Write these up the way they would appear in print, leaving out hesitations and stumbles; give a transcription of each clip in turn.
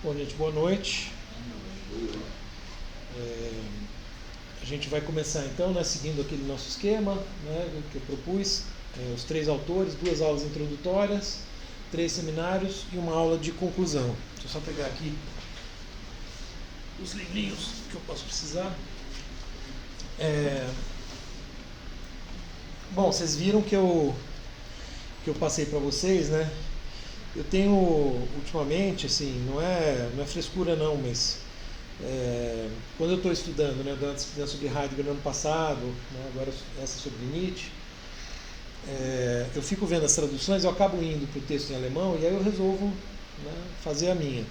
Bom, gente, boa noite. A gente vai começar então, né, seguindo aquele nosso esquema, né, que eu propus, os 3 autores, 2 aulas introdutórias, 3 seminários e uma aula de conclusão. Deixa eu só pegar aqui os livrinhos que eu posso precisar. Bom, vocês viram que eu passei para vocês, né? Eu tenho ultimamente, assim, não é frescura não, mas quando eu estou estudando, né, dando uma disciplina sobre Heidegger no ano passado, né, agora essa sobre Nietzsche, eu fico vendo as traduções, eu acabo indo para o texto em alemão e aí eu resolvo, né, fazer a minha.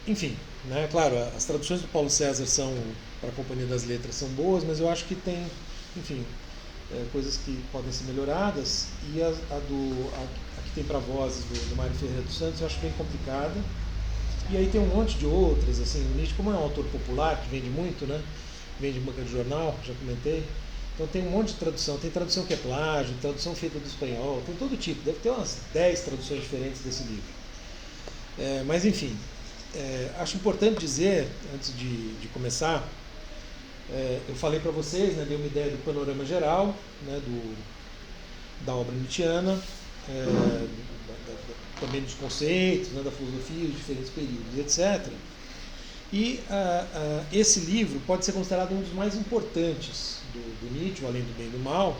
Enfim, né, claro, as traduções do Paulo César são, para a Companhia das Letras, são boas, mas eu acho que tem, enfim, coisas que podem ser melhoradas, e a que tem para vozes do Mário Ferreira dos Santos eu acho bem complicada. E aí tem um monte de outras, assim, o Nietzsche, como é um autor popular, que vende muito, né? Vende em banca de jornal, já comentei. Então tem um monte de tradução, tem tradução que é plágio, tradução feita do espanhol, tem todo tipo, deve ter umas 10 traduções diferentes desse livro. Mas enfim, acho importante dizer, antes de começar, eu falei para vocês, né, dei uma ideia do panorama geral, né, da obra nietzschiana, também dos conceitos, né, da filosofia, os diferentes períodos, etc. E esse livro pode ser considerado um dos mais importantes do Nietzsche, Além do Bem e do Mal.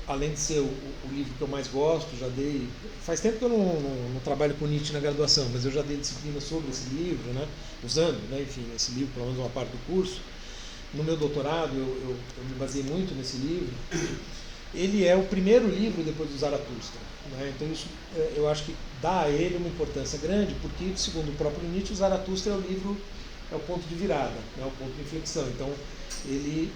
Além de ser o livro que eu mais gosto, já dei... Faz tempo que eu não trabalho com Nietzsche na graduação, mas eu já dei disciplina sobre esse livro, né, usando, né, enfim, esse livro, pelo menos uma parte do curso. No meu doutorado, eu me baseei muito nesse livro. Ele é o primeiro livro depois do Zaratustra, né? Então isso, eu acho que dá a ele uma importância grande, porque, segundo o próprio Nietzsche, o Zaratustra é o ponto de virada, né? O ponto de inflexão. Então ele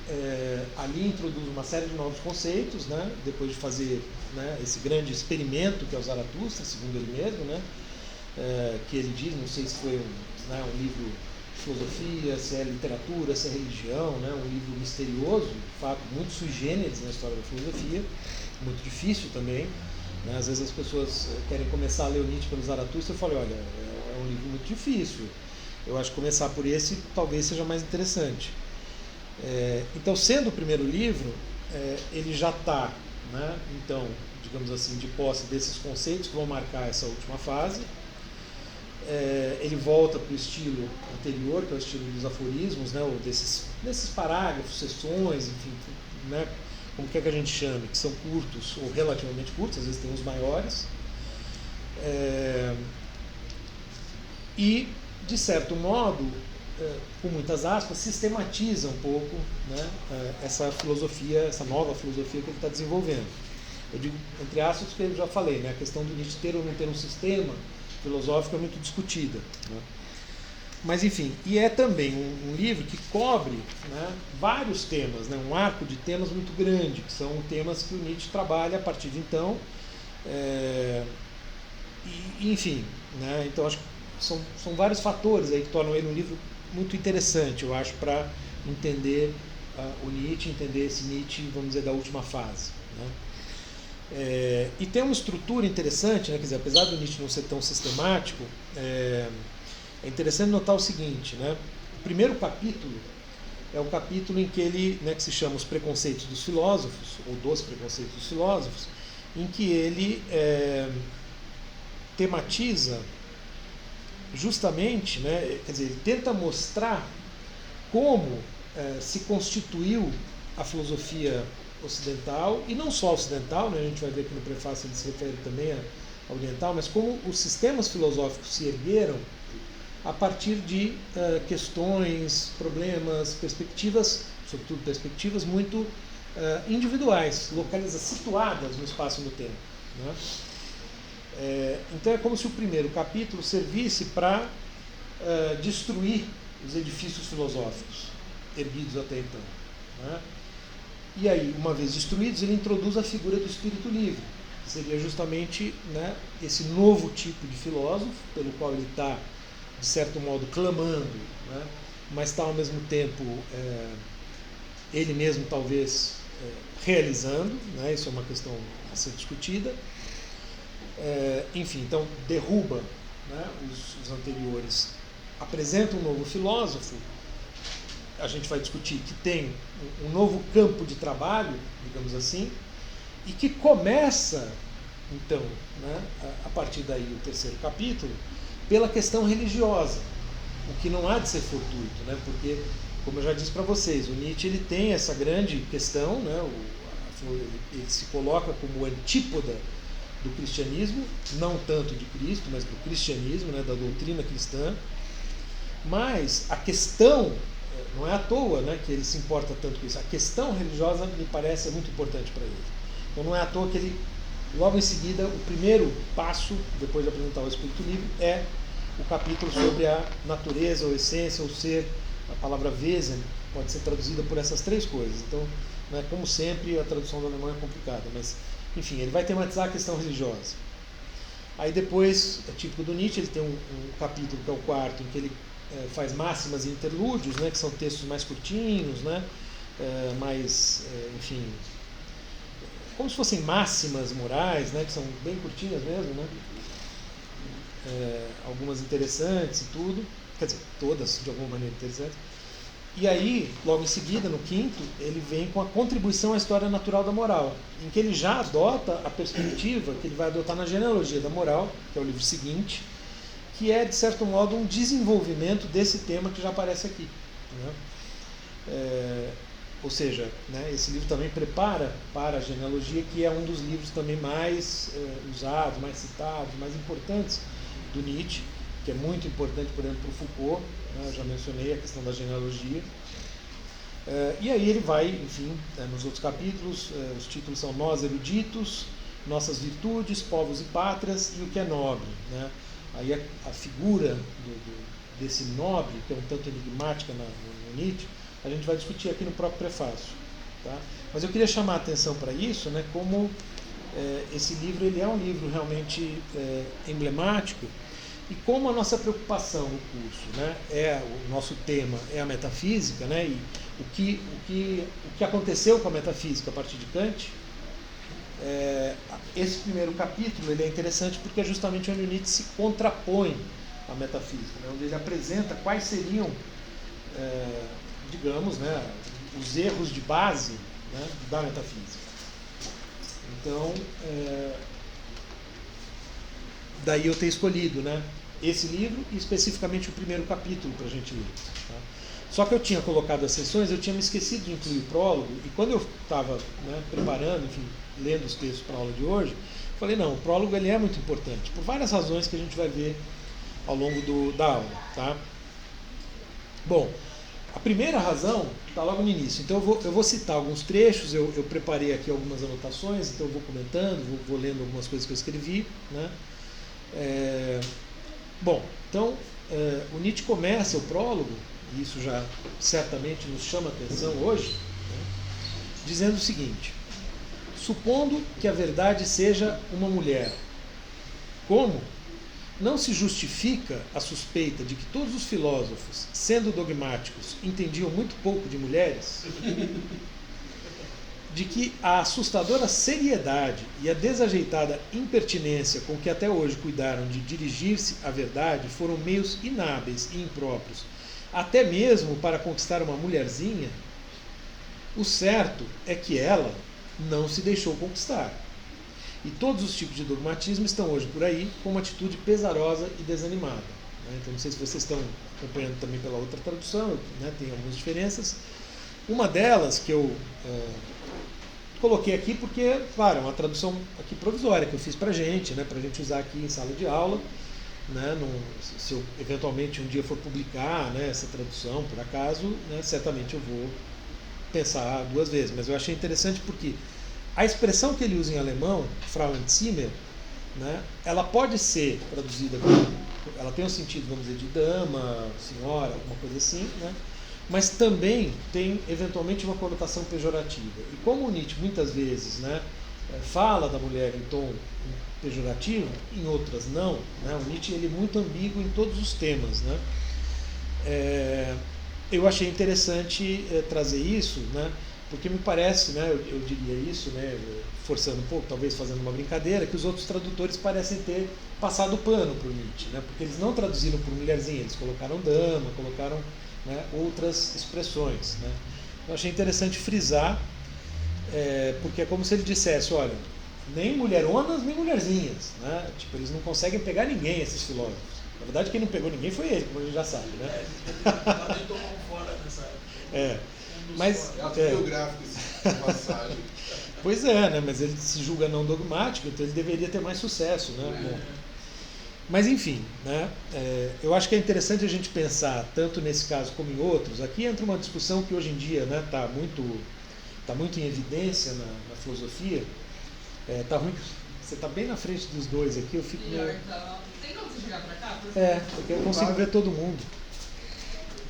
ali introduz uma série de novos conceitos, né? Depois de fazer, né, esse grande experimento que é o Zaratustra, segundo ele mesmo, né? Que ele diz, não sei se foi um livro de filosofia, se é literatura, se é religião, né? Um livro misterioso, de fato, muito sui generis na história da filosofia, muito difícil também, né? Às vezes as pessoas querem começar a ler o Nietzsche pelo Zaratustra, eu falo, olha, é um livro muito difícil, eu acho que começar por esse talvez seja mais interessante. Então, sendo o primeiro livro, ele já está, né, então, digamos assim, de posse desses conceitos que vão marcar essa última fase. Ele volta para o estilo anterior, que é o estilo dos aforismos, né, ou desses parágrafos, sessões, enfim, né, como quer que a gente chame, que são curtos ou relativamente curtos, às vezes tem os maiores, e, de certo modo, com muitas aspas, sistematiza um pouco, né, essa filosofia, essa nova filosofia que ele está desenvolvendo. Eu digo entre aspas porque eu já falei, né, a questão do Nietzsche ter ou não ter um sistema filosófico é muito discutida, né? Mas enfim, e é também um livro que cobre, né, vários temas, né, um arco de temas muito grande, que são temas que o Nietzsche trabalha a partir de então, enfim, né, então acho que são vários fatores aí que tornam ele um livro muito interessante, eu acho, para entender o Nietzsche, entender esse Nietzsche, vamos dizer, da última fase, né? E tem uma estrutura interessante, né? Quer dizer, apesar do Nietzsche não ser tão sistemático, é interessante notar o seguinte, né? O primeiro capítulo é o capítulo em que ele, né, que se chama Os Preconceitos dos Filósofos, ou Dos Preconceitos dos Filósofos, em que ele tematiza justamente, né, quer dizer, ele tenta mostrar como se constituiu a filosofia ocidental, e não só ocidental, né, a gente vai ver que no prefácio ele se refere também a oriental, mas como os sistemas filosóficos se ergueram a partir de questões, problemas, perspectivas, sobretudo perspectivas muito individuais, localizadas, situadas no espaço e no tempo, né? Então é como se o primeiro capítulo servisse para destruir os edifícios filosóficos erguidos até então, né? E aí, uma vez destruídos, ele introduz a figura do espírito livre, que seria justamente, né, esse novo tipo de filósofo, pelo qual ele está, de certo modo, clamando, né, mas está ao mesmo tempo ele mesmo talvez realizando, né, isso é uma questão a ser discutida. Enfim, então derruba, né, os anteriores, apresenta um novo filósofo. A gente vai discutir que tem um novo campo de trabalho, digamos assim, e que começa, então, né, a partir daí o terceiro capítulo, pela questão religiosa, o que não há de ser fortuito, né, porque, como eu já disse para vocês, o Nietzsche ele tem essa grande questão, né, ele se coloca como antípoda do cristianismo, não tanto de Cristo, mas do cristianismo, né, da doutrina cristã. Mas a questão, não é à toa, né, que ele se importa tanto com isso, a questão religiosa me parece muito importante para ele. Então não é à toa que ele, logo em seguida, o primeiro passo, depois de apresentar o Espírito Livre, é o capítulo sobre a natureza, ou essência, ou ser. A palavra Wesen pode ser traduzida por essas três coisas. Então, né, como sempre, a tradução do alemão é complicada, mas, enfim, ele vai tematizar a questão religiosa. Aí depois, é típico do Nietzsche, ele tem um capítulo, que é o quarto, em que ele faz máximas e interlúdios, né, que são textos mais curtinhos, né, enfim, como se fossem máximas morais, né, que são bem curtinhas mesmo, né, algumas interessantes e tudo, quer dizer, todas de alguma maneira interessantes. E aí, logo em seguida, no quinto, ele vem com a contribuição à história natural da moral, em que ele já adota a perspectiva que ele vai adotar na Genealogia da Moral, que é o livro seguinte, que é, de certo modo, um desenvolvimento desse tema que já aparece aqui, né? Ou seja, né, esse livro também prepara para a genealogia, que é um dos livros também mais usados, mais citados, mais importantes do Nietzsche, que é muito importante, por exemplo, para o Foucault, né, eu já mencionei a questão da genealogia. E aí ele vai, enfim, nos outros capítulos, os títulos são Nós Eruditos, Nossas Virtudes, Povos e Pátrias e o que é Nobre, né? Aí a figura desse nobre, que é um tanto enigmática no Nietzsche, a gente vai discutir aqui no próprio prefácio. Tá? Mas eu queria chamar a atenção para isso, né, como esse livro ele é um livro realmente emblemático, e como a nossa preocupação no curso, né, o nosso tema é a metafísica, né, e o que aconteceu com a metafísica a partir de Kant. Esse primeiro capítulo ele é interessante porque é justamente onde o Nietzsche se contrapõe à metafísica, né, onde ele apresenta quais seriam, digamos, né, os erros de base, né, da metafísica. Então, daí eu ter escolhido, né, esse livro e especificamente o primeiro capítulo para a gente ler. Tá? Só que eu tinha colocado as sessões, eu tinha me esquecido de incluir o prólogo, e quando eu estava, né, preparando, enfim, lendo os textos para a aula de hoje, falei, não, o prólogo ele é muito importante, por várias razões que a gente vai ver ao longo da aula. Tá? Bom, a primeira razão está logo no início, então eu vou citar alguns trechos, eu preparei aqui algumas anotações, então eu vou comentando, vou lendo algumas coisas que eu escrevi. Né? Bom, então o Nietzsche começa o prólogo, e isso já certamente nos chama a atenção hoje, né, dizendo o seguinte: supondo que a verdade seja uma mulher, como não se justifica a suspeita de que todos os filósofos, sendo dogmáticos, entendiam muito pouco de mulheres? De que a assustadora seriedade e a desajeitada impertinência com que até hoje cuidaram de dirigir-se à verdade foram meios inábeis e impróprios, até mesmo para conquistar uma mulherzinha? O certo é que ela não se deixou conquistar. E todos os tipos de dogmatismo estão hoje por aí com uma atitude pesarosa e desanimada. Né? Então, não sei se vocês estão acompanhando também pela outra tradução, né? Tem algumas diferenças. Uma delas que eu coloquei aqui porque, claro, é uma tradução aqui provisória que eu fiz para a gente, né? Para a gente usar aqui em sala de aula. Né? Se eu eventualmente um dia for publicar, né, essa tradução, por acaso, né, certamente eu vou pensar duas vezes. Mas eu achei interessante porque a expressão que ele usa em alemão, Frauenzimmer, né, ela pode ser traduzida como, ela tem um sentido, vamos dizer, de dama, senhora, alguma coisa assim, né, mas também tem eventualmente uma conotação pejorativa. E como o Nietzsche muitas vezes, né, fala da mulher em tom pejorativo, em outras não, né, o Nietzsche ele é muito ambíguo em todos os temas, né. Eu achei interessante trazer isso, né, Porque me parece, né, eu diria isso, né, forçando um pouco, talvez fazendo uma brincadeira, que os outros tradutores parecem ter passado o pano para o Nietzsche, né, porque eles não traduziram por mulherzinha, eles colocaram dama, colocaram, né, outras expressões. Né. Eu achei interessante frisar, porque é como se ele dissesse, olha, nem mulheronas, nem mulherzinhas. Né, tipo, eles não conseguem pegar ninguém, esses filósofos. Na verdade, quem não pegou ninguém foi ele, como a gente já sabe. Né. Ele tomou fora nessa época. Mas, é autobiográfico essa passagem. Pois é, né? Mas ele se julga não dogmático, então ele deveria ter mais sucesso. Né? Bom, mas enfim, né? Eu acho que é interessante a gente pensar, tanto nesse caso como em outros. Aqui entra uma discussão que hoje em dia está, né, muito em evidência na filosofia. Tá ruim, você está bem na frente dos dois aqui, eu fico meio... Tem como você chegar para cá? Porque eu consigo ver todo mundo.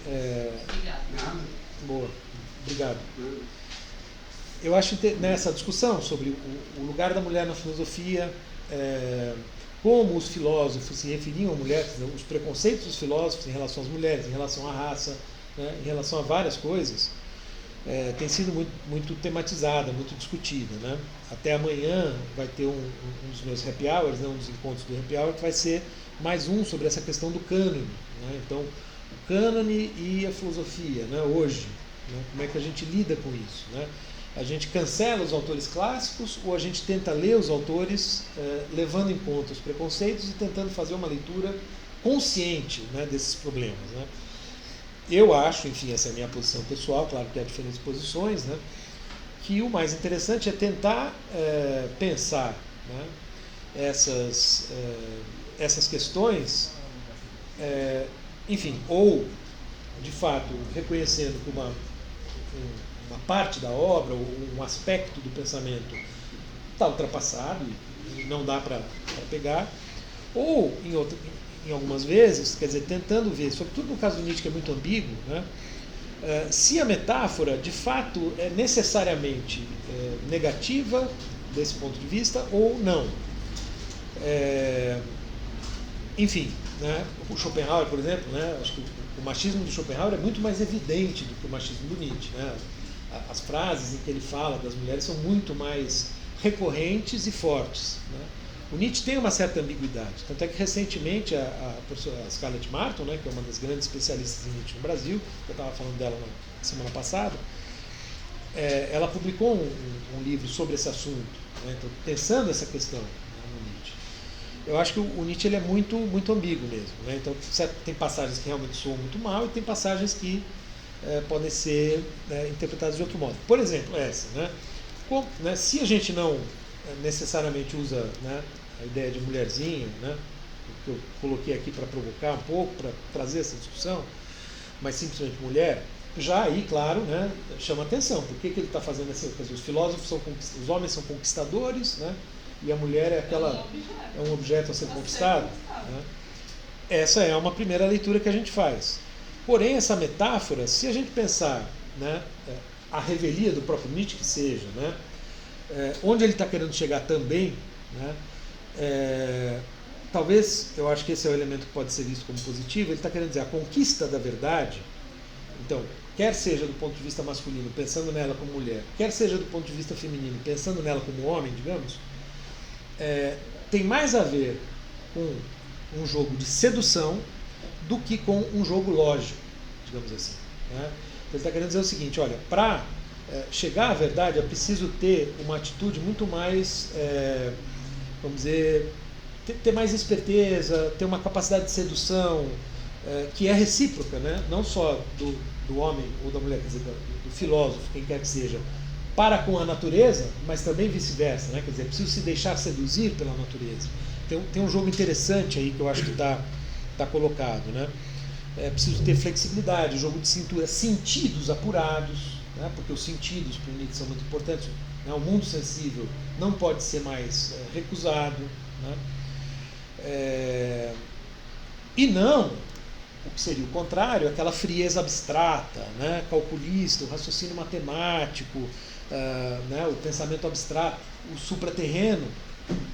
Obrigada. Boa, obrigado. Eu acho nessa discussão sobre o lugar da mulher na filosofia, como os filósofos se referiam a mulheres, os preconceitos dos filósofos em relação às mulheres, em relação à raça, né, em relação a várias coisas, tem sido muito, muito tematizada, muito discutida. Né? Até amanhã vai ter um dos meus happy hours, né, um dos encontros do happy hour, que vai ser mais um sobre essa questão do cânone. Né? Então, o cânone e a filosofia, né, hoje, né, como é que a gente lida com isso? Né? A gente cancela os autores clássicos ou a gente tenta ler os autores levando em conta os preconceitos e tentando fazer uma leitura consciente, né, desses problemas. Né? Eu acho, enfim, essa é a minha posição pessoal, claro que há diferentes posições, né, que o mais interessante é tentar pensar, né, essas questões, enfim, ou de fato reconhecendo que uma parte da obra, ou um aspecto do pensamento está ultrapassado e não dá para pegar, ou em algumas vezes, quer dizer, tentando ver, sobretudo no caso do Nietzsche, que é muito ambíguo, né, se a metáfora de fato é necessariamente negativa desse ponto de vista ou não. Enfim, né, o Schopenhauer, por exemplo, né, acho que o machismo do Schopenhauer é muito mais evidente do que o machismo do Nietzsche. Né? As frases em que ele fala das mulheres são muito mais recorrentes e fortes. Né? O Nietzsche tem uma certa ambiguidade, tanto é que recentemente a professora Scarlett Martin, né, que é uma das grandes especialistas em Nietzsche no Brasil, eu estava falando dela na semana passada, ela publicou um livro sobre esse assunto, né, então, pensando essa questão, né, no Nietzsche. Eu acho que o Nietzsche ele é muito, muito ambíguo mesmo. Né? Então, tem passagens que realmente soam muito mal e tem passagens que podem ser interpretadas de outro modo. Por exemplo, essa. Né, se a gente não necessariamente usa, né, a ideia de mulherzinha, né, que eu coloquei aqui para provocar um pouco, para trazer essa discussão, mas simplesmente mulher, já aí, claro, né, chama atenção. Por que ele está fazendo assim? Quer dizer, os filósofos os homens são conquistadores, né, e a mulher é um objeto a ser conquistado. Né? Essa é uma primeira leitura que a gente faz. Porém, essa metáfora, se a gente pensar, né, a revelia do próprio Nietzsche que seja, né, onde ele está querendo chegar também, né, talvez, eu acho que esse é o elemento que pode ser visto como positivo, ele está querendo dizer a conquista da verdade. Então, quer seja do ponto de vista masculino, pensando nela como mulher, quer seja do ponto de vista feminino, pensando nela como homem, digamos, tem mais a ver com um jogo de sedução do que com um jogo lógico, digamos assim. Né? Então ele está querendo dizer o seguinte, olha, para chegar à verdade é preciso ter uma atitude muito mais, vamos dizer, ter mais esperteza, ter uma capacidade de sedução que é recíproca, né? Não só do homem ou da mulher, quer dizer, do filósofo, quem quer que seja, para com a natureza, mas também vice-versa, né? Quer dizer, é preciso se deixar seduzir pela natureza. Tem um jogo interessante aí que eu acho que está colocado, né? É preciso ter flexibilidade, jogo de cintura, sentidos apurados, né? Porque os sentidos para o Nietzsche são muito importantes. Né? O mundo sensível não pode ser mais recusado, né? E não o que seria o contrário, aquela frieza abstrata, né? Calculista, o raciocínio matemático, né? O pensamento abstrato, o supraterreno,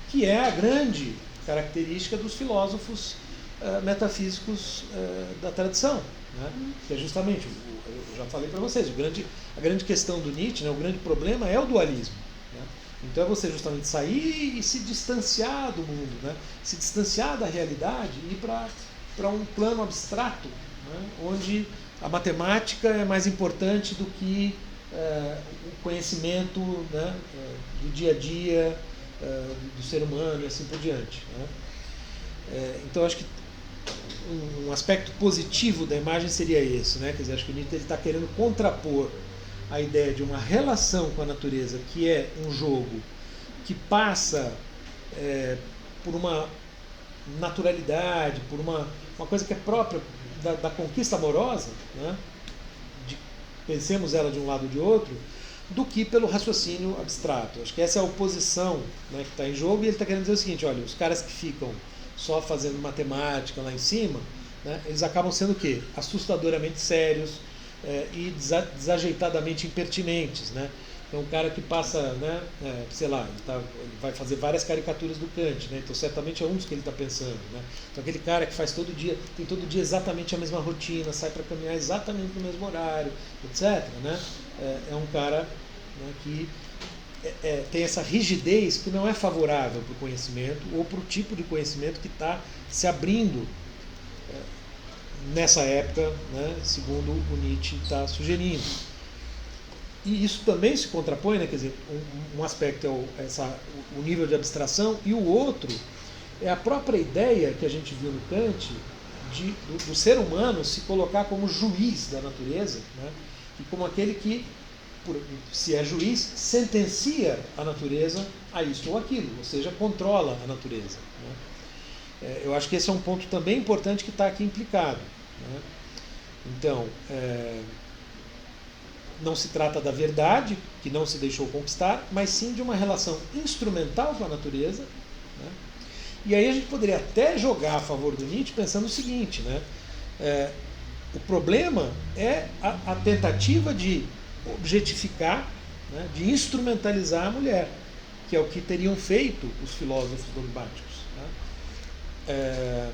que é a grande característica dos filósofos metafísicos da tradição. né? Que é justamente, eu já falei para vocês, a grande questão do Nietzsche, né, o grande problema é o dualismo. Né? Então é você justamente sair e se distanciar do mundo, né? Se distanciar da realidade e ir para um plano abstrato, né? Onde a matemática é mais importante do que o conhecimento, né? Do dia a dia, do ser humano e assim por diante. Né? Então acho que um aspecto positivo da imagem seria esse, né? Quer dizer, acho que o Nietzsche está querendo contrapor a ideia de uma relação com a natureza que é um jogo que passa por uma naturalidade, por uma coisa que é própria da conquista amorosa, né? Pensemos ela de um lado ou de outro, do que pelo raciocínio abstrato. Acho que essa é a oposição, né, que está em jogo, e ele está querendo dizer o seguinte: olha, os caras que ficam só fazendo matemática lá em cima, né, eles acabam sendo o quê? Assustadoramente sérios e desajeitadamente impertinentes. Né? Então, um cara que passa, né, sei lá, ele vai fazer várias caricaturas do Kant, né? Então certamente é um dos que ele está pensando. Né? Então, aquele cara que faz todo dia, tem todo dia exatamente a mesma rotina, sai para caminhar exatamente no mesmo horário, etc. Né? É um cara, né, que tem essa rigidez que não é favorável para o conhecimento ou para o tipo de conhecimento que está se abrindo nessa época, né, segundo o Nietzsche está sugerindo. E isso também se contrapõe, né, quer dizer, um aspecto é o nível de abstração, e o outro é a própria ideia que a gente viu no Kant do ser humano se colocar como juiz da natureza, né, e como aquele que, se é juiz, sentencia a natureza a isto ou aquilo, ou seja, controla a natureza. Né. Eu acho que esse é um ponto também importante que está aqui implicado. Né. Então, não se trata da verdade, que não se deixou conquistar, mas sim de uma relação instrumental com a natureza. Né? E aí a gente poderia até jogar a favor do Nietzsche pensando o seguinte, né? O problema é a tentativa de objetificar, né, de instrumentalizar a mulher, que é o que teriam feito os filósofos dogmáticos. Né?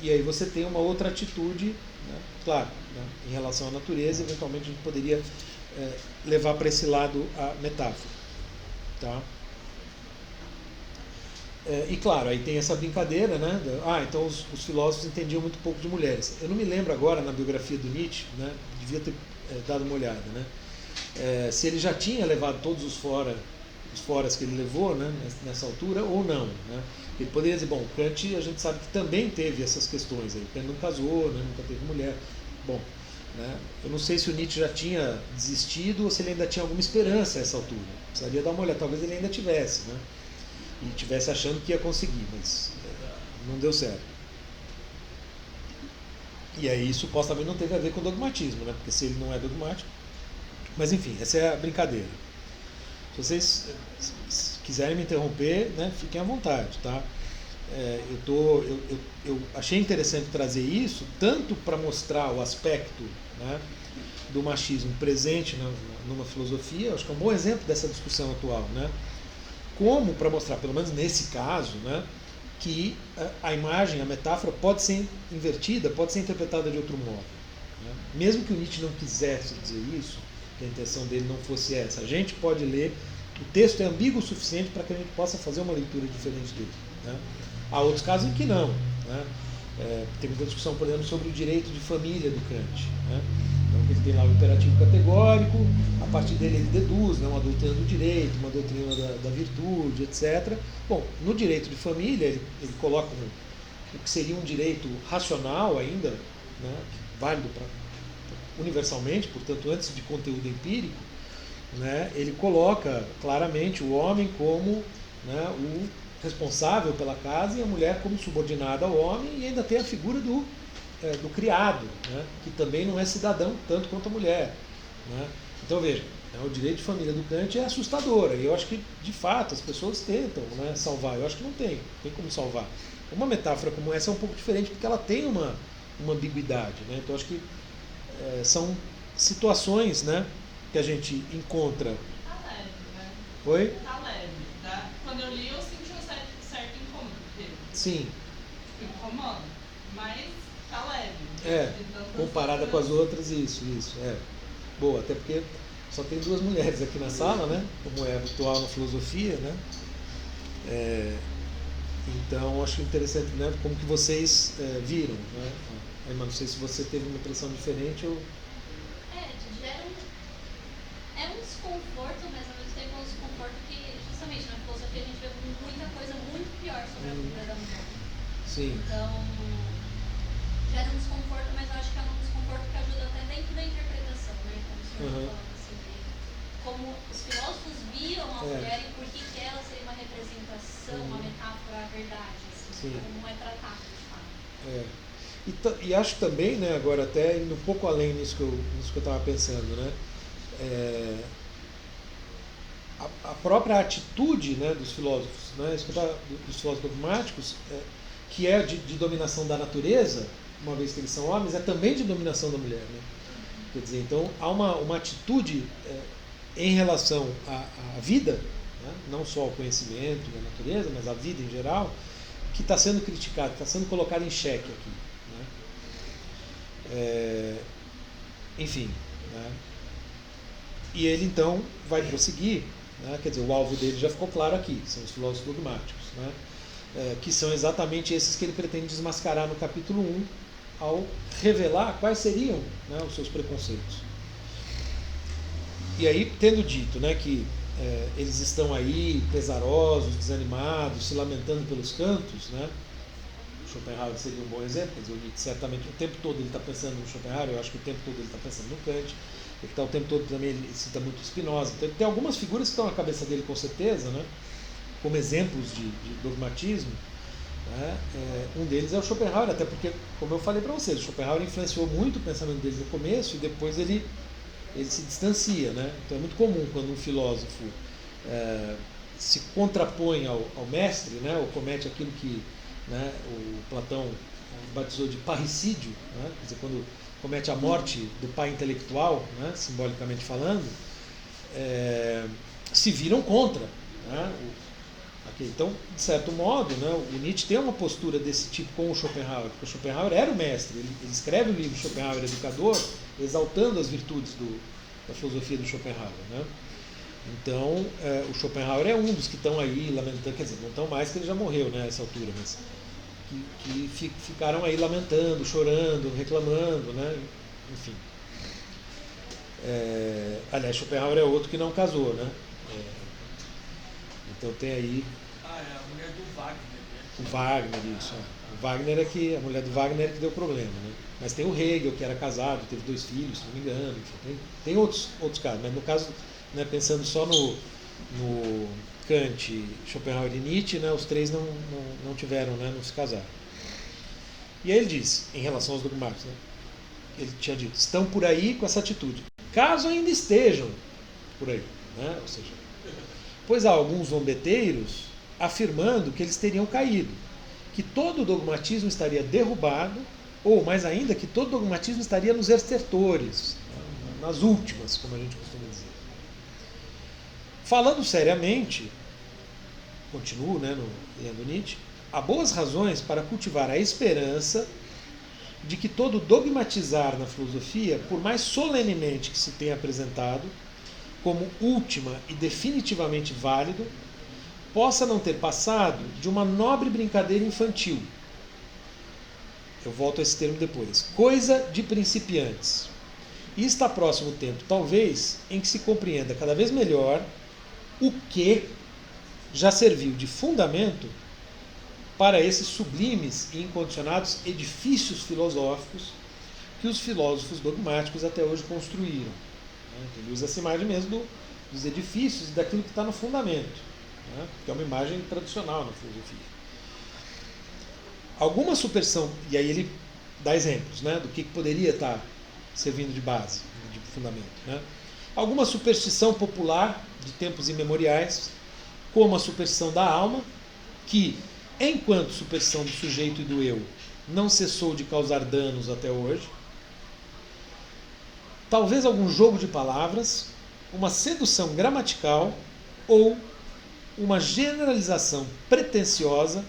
E aí você tem uma outra atitude, né, claro, né, em relação à natureza, eventualmente a gente poderia levar para esse lado a metáfora. Tá? E claro, aí tem essa brincadeira, né? Então os filósofos entendiam muito pouco de mulheres. Eu não me lembro agora na biografia do Nietzsche, né? Devia ter dado uma olhada, né? Se ele já tinha levado todos os foras que ele levou, né, nessa altura ou não. Né? Ele poderia dizer, bom, Kant a gente sabe que também teve essas questões. Aí. Kant não casou, né, nunca teve mulher. Bom, né, eu não sei se o Nietzsche já tinha desistido ou se ele ainda tinha alguma esperança a essa altura. Precisaria dar uma olhada, talvez ele ainda tivesse, né? E tivesse achando que ia conseguir, mas não deu certo. E aí supostamente não teve a ver com dogmatismo, né? Porque se ele não é dogmático. Mas enfim, essa é a brincadeira. Se vocês quiserem me interromper, né, fiquem à vontade, tá? Eu achei interessante trazer isso, tanto para mostrar o aspecto, né, do machismo presente numa filosofia, acho que é um bom exemplo dessa discussão atual, né? Como para mostrar, pelo menos nesse caso, né, que a imagem, a metáfora pode ser invertida, pode ser interpretada de outro modo. Né? Mesmo que o Nietzsche não quisesse dizer isso, que a intenção dele não fosse essa, a gente pode ler, o texto é ambíguo o suficiente para que a gente possa fazer uma leitura diferente dele. Né? Há outros casos em que não. Né? Tem muita discussão, por exemplo, sobre o direito de família do Kant. Né? Então, ele tem lá o imperativo categórico, a partir dele ele deduz, né, uma doutrina do direito, uma doutrina da virtude, etc. Bom, no direito de família, ele coloca o que seria um direito racional ainda, né, válido universalmente, portanto, antes de conteúdo empírico, né, ele coloca claramente o homem como, né, o responsável pela casa e a mulher como subordinada ao homem, e ainda tem a figura do criado, né, que também não é cidadão tanto quanto a mulher. Né. Então veja, o direito de família do Kant é assustador, e eu acho que de fato as pessoas tentam, né, salvar, eu acho que não tem como salvar. Uma metáfora como essa é um pouco diferente porque ela tem uma ambiguidade, né, então eu acho que são situações, né, que a gente encontra. Tá leve, né? Oi? Tá leve, tá? Quando eu li, eu senti um certo incômodo dele. Sim. Incomoda. Mas Tá leve. Então, comparada com as outras, isso, Boa, até porque só tem 2 mulheres aqui na sala, né? Como é habitual na filosofia, né? Então, acho interessante, né? Como que vocês viram, né? Mas não sei se você teve uma impressão diferente ou... Gera um desconforto, mas ao mesmo tempo é um desconforto que, justamente, na filosofia a gente vê muita coisa muito pior sobre a figura da mulher. Sim. Então, gera um desconforto, mas eu acho que é um desconforto que ajuda até dentro da interpretação, né? Como o senhor falando assim, como os filósofos viram a mulher e por que ela seria uma representação, uma metáfora à verdade, assim, como é tratado de fato. E acho também, né, agora até indo um pouco além nisso que eu estava pensando, né, a própria atitude, né, dos filósofos, né, dos filósofos dogmáticos, que é de dominação da natureza, uma vez que eles são homens, é também de dominação da mulher, né? Quer dizer, então há uma atitude em relação à vida, né, não só ao conhecimento da natureza, mas à vida em geral, que está sendo criticada, está sendo colocada em xeque aqui. Enfim, né? E ele então vai prosseguir, né? Quer dizer, o alvo dele já ficou claro aqui, são os filósofos dogmáticos, né? Que são exatamente esses que ele pretende desmascarar no capítulo 1, ao revelar quais seriam, né, os seus preconceitos. E aí, tendo dito, né, que eles estão aí pesarosos, desanimados, se lamentando pelos cantos, né? Schopenhauer seria um bom exemplo, quer dizer, o Nietzsche certamente o tempo todo ele está pensando no Schopenhauer, eu acho que o tempo todo ele está pensando no Kant, ele está o tempo todo também, ele cita muito Spinoza, então tem algumas figuras que estão na cabeça dele com certeza, né, como exemplos de dogmatismo, né, um deles é o Schopenhauer, até porque, como eu falei para vocês, o Schopenhauer influenciou muito o pensamento dele no começo e depois ele se distancia, né, então é muito comum quando um filósofo se contrapõe ao mestre, né, ou comete aquilo que, né, o Platão batizou de parricídio, né, quer dizer, quando comete a morte do pai intelectual, né, simbolicamente falando, se viram contra, né, então, de certo modo, né, o Nietzsche tem uma postura desse tipo com o Schopenhauer, porque o Schopenhauer era o mestre, ele escreve o livro Schopenhauer Educador, exaltando as virtudes da filosofia do Schopenhauer, né? Então, o Schopenhauer é um dos que estão aí lamentando, quer dizer, não estão mais que ele já morreu, né, nessa altura, mas que ficaram aí lamentando, chorando, reclamando, né, enfim. Aliás, Schopenhauer é outro que não casou, né? Então tem aí... é a mulher do Wagner, né? O Wagner, isso. O Wagner a mulher do Wagner que deu problema, né? Mas tem o Hegel, que era casado, teve 2 filhos, se não me engano, enfim, tem outros casos, mas no caso, né, pensando só no Kant, Schopenhauer e Nietzsche, né, os 3 não tiveram, né, não se casaram. E aí ele diz, em relação aos dogmáticos, né, ele tinha dito, estão por aí com essa atitude, caso ainda estejam por aí, né, ou seja, pois há alguns zombeteiros afirmando que eles teriam caído, que todo o dogmatismo estaria derrubado, ou mais ainda, que todo o dogmatismo estaria nos estertores, nas últimas, como a gente costuma dizer. Falando seriamente, continuo, né, lendo Nietzsche, há boas razões para cultivar a esperança de que todo dogmatizar na filosofia, por mais solenemente que se tenha apresentado, como última e definitivamente válido, possa não ter passado de uma nobre brincadeira infantil. Eu volto a esse termo depois. Coisa de principiantes. E está próximo o tempo, talvez, em que se compreenda cada vez melhor o que já serviu de fundamento para esses sublimes e incondicionados edifícios filosóficos que os filósofos dogmáticos até hoje construíram. Ele usa essa imagem mesmo dos edifícios e daquilo que está no fundamento, né? Que é uma imagem tradicional na filosofia. Alguma superstição, e aí ele dá exemplos, né, do que poderia estar servindo de base, de fundamento, né? Alguma superstição popular de tempos imemoriais, como a superstição da alma, que, enquanto superstição do sujeito e do eu, não cessou de causar danos até hoje. Talvez algum jogo de palavras, uma sedução gramatical ou uma generalização pretensiosa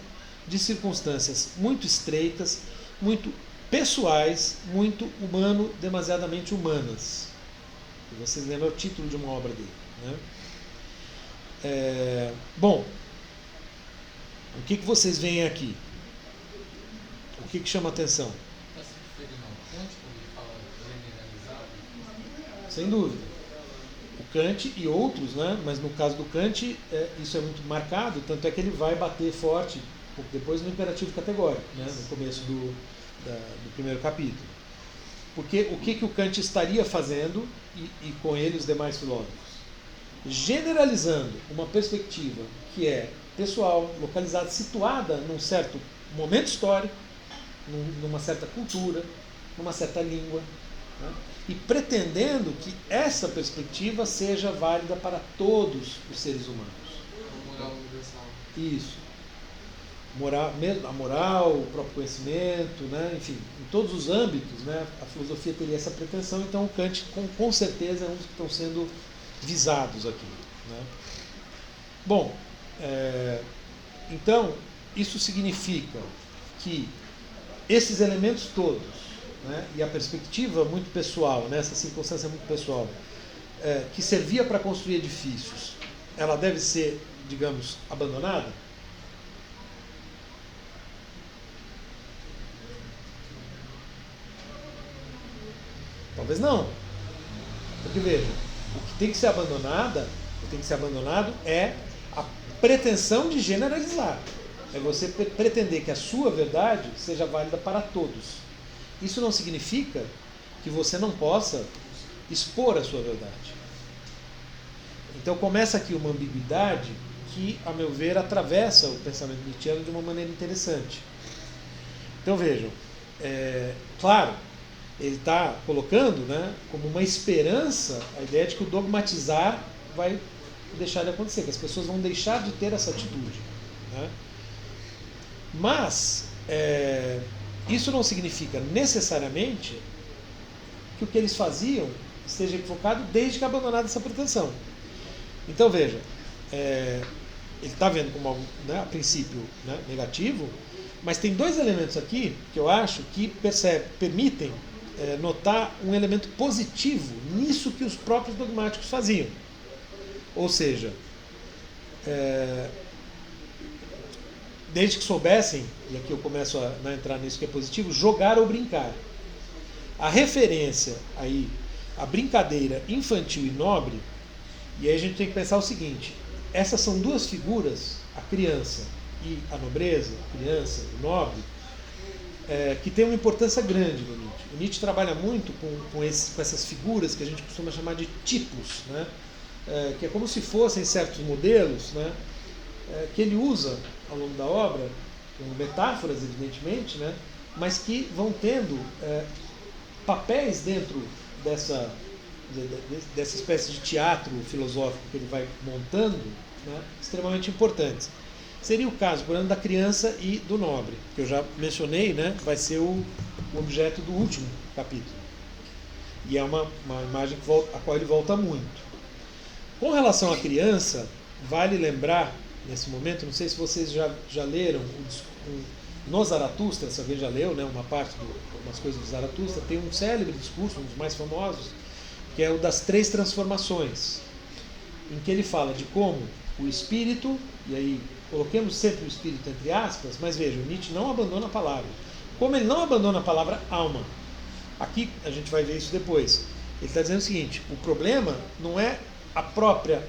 de circunstâncias muito estreitas, muito pessoais, muito humano, demasiadamente humanas. E vocês lembram o título de uma obra dele, né? Bom, o que vocês veem aqui? O que chama a atenção? Está se referindo ao Kant quando ele fala generalizado? Sem dúvida. O Kant e outros, né? Mas no caso do Kant, isso é muito marcado, tanto é que ele vai bater forte pouco depois no imperativo categórico, né? No começo do primeiro capítulo. Porque o que o Kant estaria fazendo, e com ele os demais filósofos? Generalizando uma perspectiva que é pessoal, localizada, situada num certo momento histórico, numa certa cultura, numa certa língua, né? E pretendendo que essa perspectiva seja válida para todos os seres humanos. A moral universal. Isso. A moral, o próprio conhecimento, né? Enfim, em todos os âmbitos, né? A filosofia teria essa pretensão, então o Kant com certeza é um dos que estão sendo visados aqui, né? Bom, então isso significa que esses elementos todos, né, e a perspectiva muito pessoal, né, essa circunstância muito pessoal, que servia para construir edifícios, ela deve ser, digamos, abandonada? Talvez não. Porque veja, o que tem que ser abandonado é a pretensão de generalizar. É você pretender que a sua verdade seja válida para todos. Isso não significa que você não possa expor a sua verdade. Então começa aqui uma ambiguidade que, a meu ver, atravessa o pensamento nietzschiano de uma maneira interessante. Então vejam, claro, ele está colocando, né, como uma esperança a ideia de que o dogmatizar vai deixar de acontecer, que as pessoas vão deixar de ter essa atitude, né? Mas isso não significa necessariamente que o que eles faziam esteja equivocado desde que abandonada essa pretensão. Então veja, ele está vendo como algo, né, a princípio, né, negativo, mas tem dois elementos aqui que eu acho que permitem notar um elemento positivo nisso que os próprios dogmáticos faziam. Ou seja, desde que soubessem, e aqui eu começo a entrar nisso que é positivo, jogar ou brincar. A referência aí, a brincadeira infantil e nobre, e aí a gente tem que pensar o seguinte: essas são duas figuras, a criança e a nobreza, a criança e o nobre, que tem uma importância grande no Nietzsche. O Nietzsche trabalha muito com essas figuras que a gente costuma chamar de tipos, né? Que é como se fossem certos modelos, né? Que ele usa ao longo da obra, com metáforas, evidentemente, né? Mas que vão tendo papéis dentro dessa espécie de teatro filosófico que ele vai montando, né? Extremamente importantes. Seria o caso, por exemplo, da criança e do nobre, que eu já mencionei, né? Vai ser o objeto do último capítulo. E é uma imagem a qual ele volta muito. Com relação à criança, vale lembrar, nesse momento, não sei se vocês já leram no Zaratustra, se alguém já leu, né, umas coisas do Zaratustra, tem um célebre discurso, um dos mais famosos, que é o das 3 transformações, em que ele fala de como o espírito, e aí coloquemos sempre o espírito entre aspas, mas veja, o Nietzsche não abandona a palavra. Como ele não abandona a palavra alma, aqui a gente vai ver isso depois, ele está dizendo o seguinte: o problema não é a própria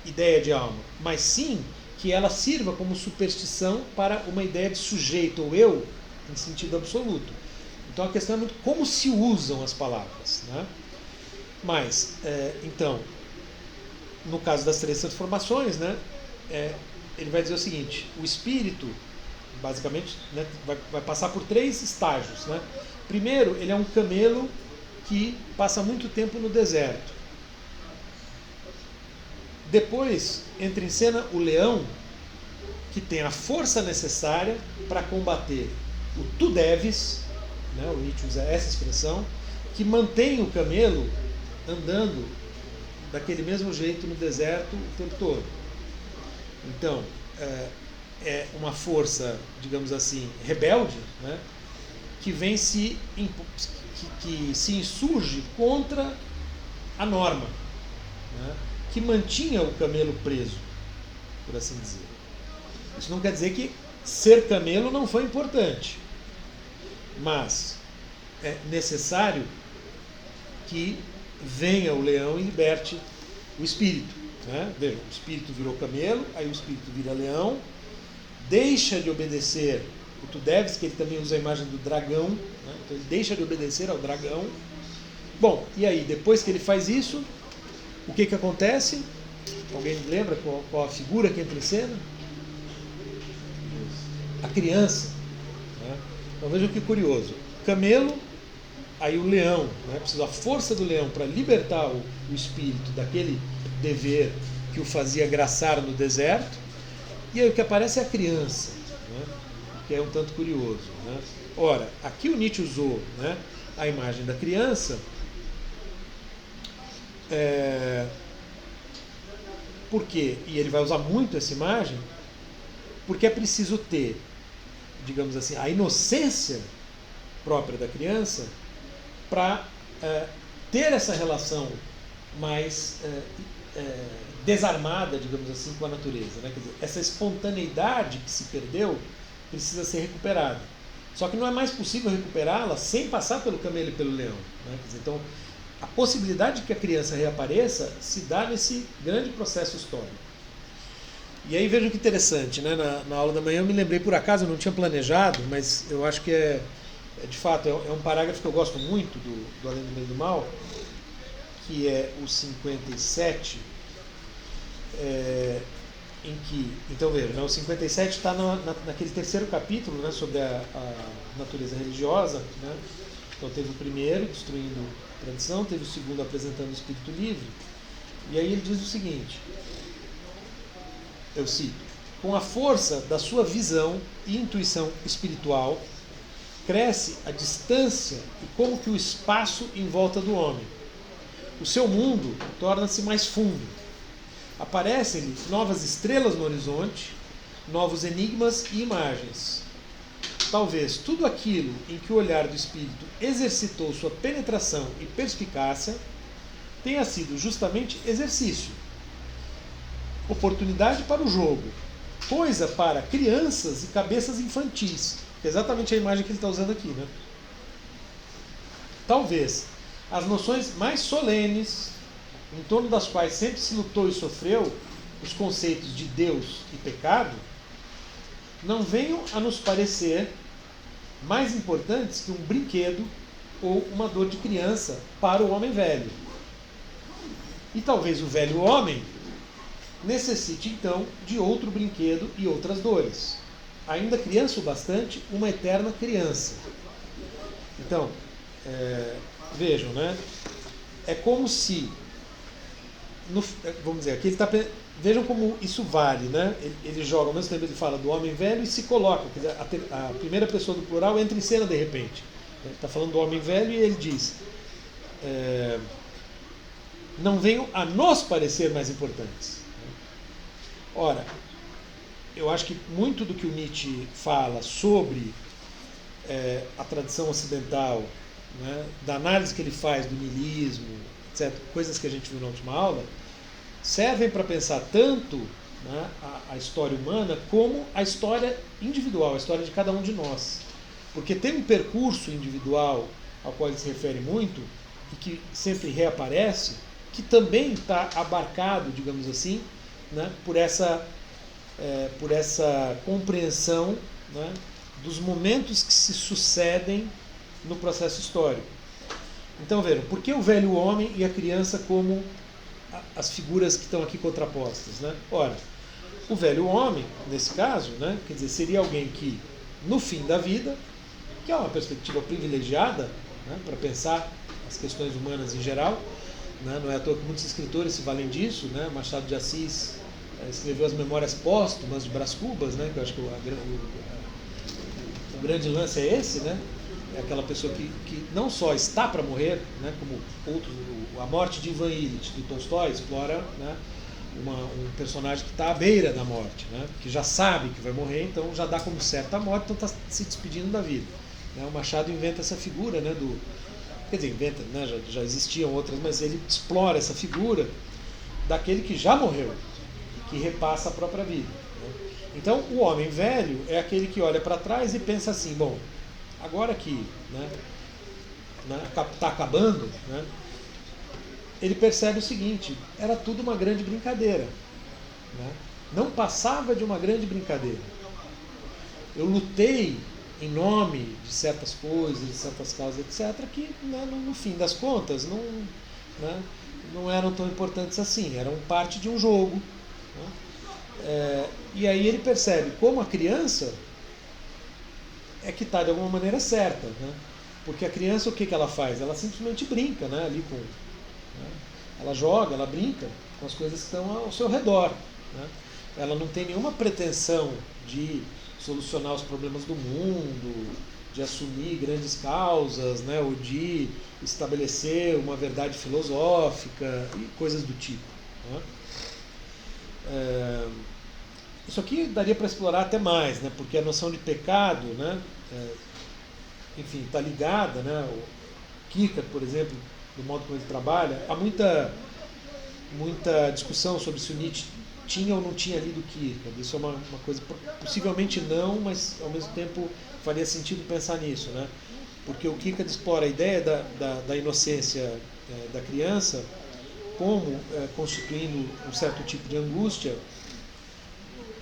ideia de alma, mas sim que ela sirva como superstição para uma ideia de sujeito ou eu em sentido absoluto. Então a questão é muito como se usam as palavras, né? Mas, então, no caso das 3 transformações, né, ele vai dizer o seguinte: o espírito, basicamente, né, vai passar por 3 estágios, né? Primeiro, ele é um camelo que passa muito tempo no deserto. Depois entra em cena o leão, que tem a força necessária para combater o tu deves, né, o Nietzsche usa essa expressão, que mantém o camelo andando daquele mesmo jeito no deserto o tempo todo. Então, é uma força, digamos assim, rebelde, né, que vem que se insurge contra a norma, né? Que mantinha o camelo preso, por assim dizer. Isso não quer dizer que ser camelo não foi importante, mas é necessário que venha o leão e liberte o espírito, né? Veja, o espírito virou camelo, aí o espírito vira leão, deixa de obedecer o Tu Deves, que ele também usa a imagem do dragão, né? Então ele deixa de obedecer ao dragão. Bom, e aí, depois que ele faz isso, o que acontece? Alguém lembra qual a figura que entra em cena? A criança, né? Então vejam que curioso. Camelo, aí o leão, né? Precisa da força do leão para libertar o espírito daquele dever que o fazia graçar no deserto. E aí o que aparece é a criança, né? Que é um tanto curioso, né? Ora, aqui o Nietzsche usou, né, a imagem da criança, porque, e ele vai usar muito essa imagem, porque é preciso ter, digamos assim, a inocência própria da criança para ter essa relação mais desarmada, digamos assim, com a natureza, né? Quer dizer, essa espontaneidade que se perdeu precisa ser recuperada. Só que não é mais possível recuperá-la sem passar pelo camelo e pelo leão, né? Quer dizer, então, a possibilidade de que a criança reapareça se dá nesse grande processo histórico. E aí vejam que interessante, né? Na aula da manhã eu me lembrei, por acaso, eu não tinha planejado, mas eu acho que de fato, é um parágrafo que eu gosto muito do Além do Bem e do Mal, que é o 57, em que, então veja, né, o 57 está naquele terceiro capítulo, né, sobre a natureza religiosa, né? Então teve o primeiro, destruindo a tradição, teve o segundo, apresentando o espírito livre, e aí ele diz o seguinte, eu cito: com a força da sua visão e intuição espiritual, cresce a distância e como que o espaço em volta do homem. O seu mundo torna-se mais fundo. Aparecem-lhe novas estrelas no horizonte, novos enigmas e imagens. Talvez tudo aquilo em que o olhar do espírito exercitou sua penetração e perspicácia tenha sido justamente exercício, oportunidade para o jogo, coisa para crianças e cabeças infantis, que é exatamente a imagem que ele está usando aqui, né? Talvez as noções mais solenes, em torno das quais sempre se lutou e sofreu, os conceitos de Deus e pecado, não venham a nos parecer mais importantes que um brinquedo ou uma dor de criança para o homem velho. E talvez o velho homem necessite então de outro brinquedo e outras dores. Ainda criança o bastante, uma eterna criança. Então, vejam, né? É como se, vamos dizer, aqui ele está. Vejam como isso vale, né? Ele joga, ao mesmo tempo ele fala do homem velho e se coloca. Quer dizer, a primeira pessoa do plural entra em cena de repente. Ele está falando do homem velho e ele diz: não venham a nos parecer mais importantes. Ora, eu acho que muito do que o Nietzsche fala sobre a tradição ocidental, né, da análise que ele faz do niilismo, etc., coisas que a gente viu na última aula, servem para pensar tanto, né, a história humana como a história individual, a história de cada um de nós. Porque tem um percurso individual ao qual ele se refere muito e que sempre reaparece, que também está abarcado, digamos assim, né, por essa compreensão, né, dos momentos que se sucedem no processo histórico. Então vejam, por que o velho homem e a criança como as figuras que estão aqui contrapostas, né? Ora, o velho homem, nesse caso, né, quer dizer, seria alguém que, no fim da vida, que é uma perspectiva privilegiada, né, para pensar as questões humanas em geral, né, não é à toa que muitos escritores se valem disso, né? Machado de Assis escreveu as Memórias Póstumas de Brás Cubas, né, que eu acho que o grande lance é esse, né? É aquela pessoa que não só está para morrer, né, como a morte de Ivan Illich, do Tolstói, explora, né, um personagem que está à beira da morte, né, que já sabe que vai morrer, então já dá como certa a morte, então está se despedindo da vida. né? O Machado inventa essa figura, né, quer dizer, inventa, né, já existiam outras, mas ele explora essa figura daquele que já morreu, que repassa a própria vida. Né? Então, o homem velho é aquele que olha para trás e pensa assim, bom, agora que está acabando, né, ele percebe o seguinte, era tudo uma grande brincadeira. Né? Não passava de uma grande brincadeira. Eu lutei em nome de certas coisas, de certas causas, etc., que, né, no fim das contas não eram tão importantes assim, eram parte de um jogo. Né? E aí ele percebe como a criança é que está de alguma maneira certa. Né? Porque a criança, o que ela faz? Ela simplesmente brinca, né, ali com... Né? Ela joga, ela brinca com as coisas que estão ao seu redor. Né? Ela não tem nenhuma pretensão de solucionar os problemas do mundo, de assumir grandes causas, né? Ou de estabelecer uma verdade filosófica e coisas do tipo. Né? Isso aqui daria para explorar até mais, né? Porque a noção de pecado, né? Enfim, está ligada, né? O Kierkegaard, por exemplo, do modo como ele trabalha, há muita discussão sobre se o Nietzsche tinha ou não tinha lido Kierkegaard. Isso é uma coisa, possivelmente não, mas ao mesmo tempo faria sentido pensar nisso, né? Porque o Kierkegaard explora a ideia da inocência da criança como constituindo um certo tipo de angústia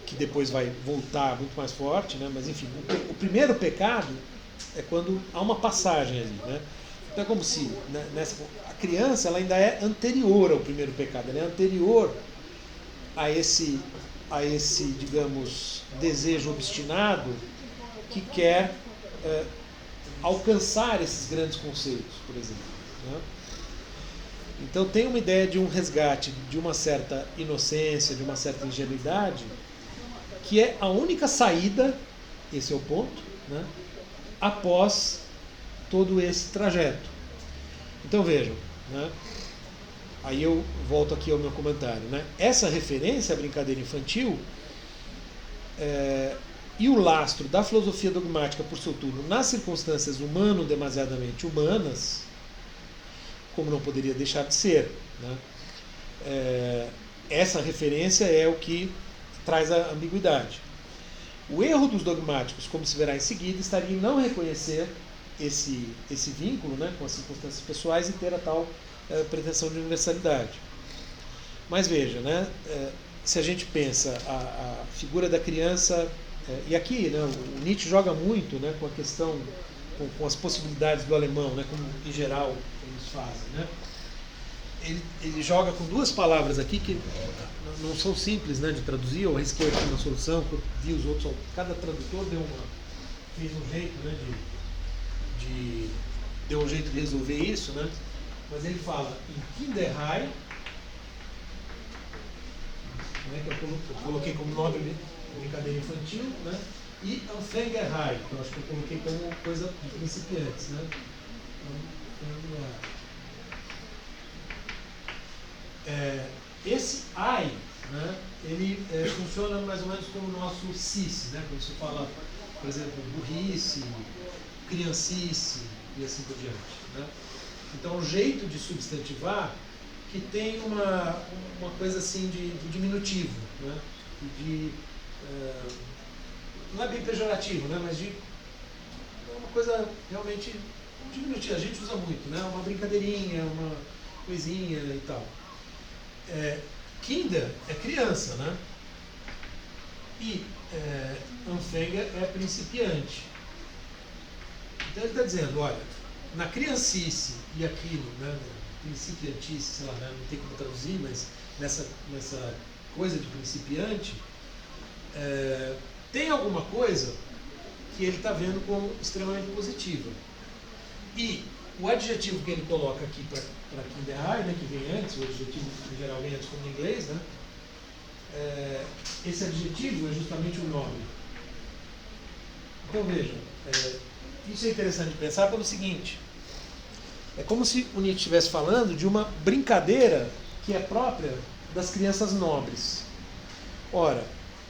que depois vai voltar muito mais forte, né? Mas enfim, o primeiro pecado é quando há uma passagem ali, né? Então é como se, né, a criança ela ainda é anterior ao primeiro pecado, ela é anterior a esse, digamos, desejo obstinado que quer alcançar esses grandes conceitos, por exemplo. Né? Então tem uma ideia de um resgate de uma certa inocência, de uma certa ingenuidade, que é a única saída, esse é o ponto, né, após todo esse trajeto. Então vejam, né, aí eu volto aqui ao meu comentário. Né, essa referência à brincadeira infantil e o lastro da filosofia dogmática por seu turno nas circunstâncias humano-demasiadamente humanas, como não poderia deixar de ser. Né, essa referência é o que traz a ambiguidade. O erro dos dogmáticos, como se verá em seguida, estaria em não reconhecer esse vínculo, né, com as circunstâncias pessoais e ter a tal pretensão de universalidade. Mas veja, né, se a gente pensa a figura da criança, e aqui, né, o Nietzsche joga muito, né, com a questão, com as possibilidades do alemão, né, como em geral eles fazem. Né. Ele joga com duas palavras aqui que não são simples, né, de traduzir. Eu arrisquei aqui uma solução, que eu vi os outros, cada tradutor fez um jeito, né, deu um jeito de resolver isso, né? Mas ele fala em Kinderhai, né, que eu coloquei como nome de brincadeira infantil, né? E Anfängerhai, que eu acho que eu coloquei como coisa de principiantes, né? Esse ai, né, ele funciona mais ou menos como o nosso cis, né? Quando se fala, por exemplo, burrice, criancice e assim por diante. Né? Então, o jeito de substantivar que tem uma coisa assim de diminutivo, né? Não é bem pejorativo, né? Mas de uma coisa realmente diminutiva. A gente usa muito, né? Uma brincadeirinha, uma coisinha e tal. Kinder é criança, né? E Anfänger é principiante. Então ele está dizendo, olha, na criancice e aquilo, né, principiantice, sei lá, né, não tem como traduzir, mas nessa coisa de principiante, tem alguma coisa que ele está vendo como extremamente positiva. E o adjetivo que ele coloca aqui para Kinderhai, né, que vem antes, o adjetivo em geral vem antes como em inglês, né, esse adjetivo é justamente o nome. Então vejam, isso é interessante de pensar pelo seguinte: é como se o Nietzsche estivesse falando de uma brincadeira que é própria das crianças nobres. Ora,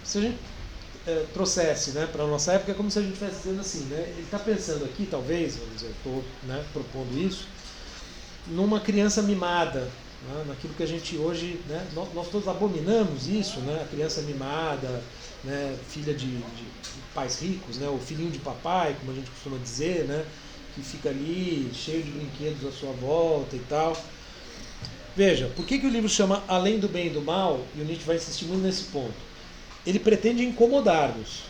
se a gente trouxesse, né, para a nossa época, é como se a gente estivesse dizendo assim, né, ele está pensando aqui, talvez, vamos dizer, eu estou, né, propondo isso, numa criança mimada, né, naquilo que a gente hoje, né, nós todos abominamos isso, né, a criança mimada, né, filha de pais ricos, né, o filhinho de papai, como a gente costuma dizer, né, que fica ali cheio de brinquedos à sua volta e tal. Veja, por que o livro chama Além do Bem e do Mal, e o Nietzsche vai insistir muito nesse ponto? Ele pretende incomodar-nos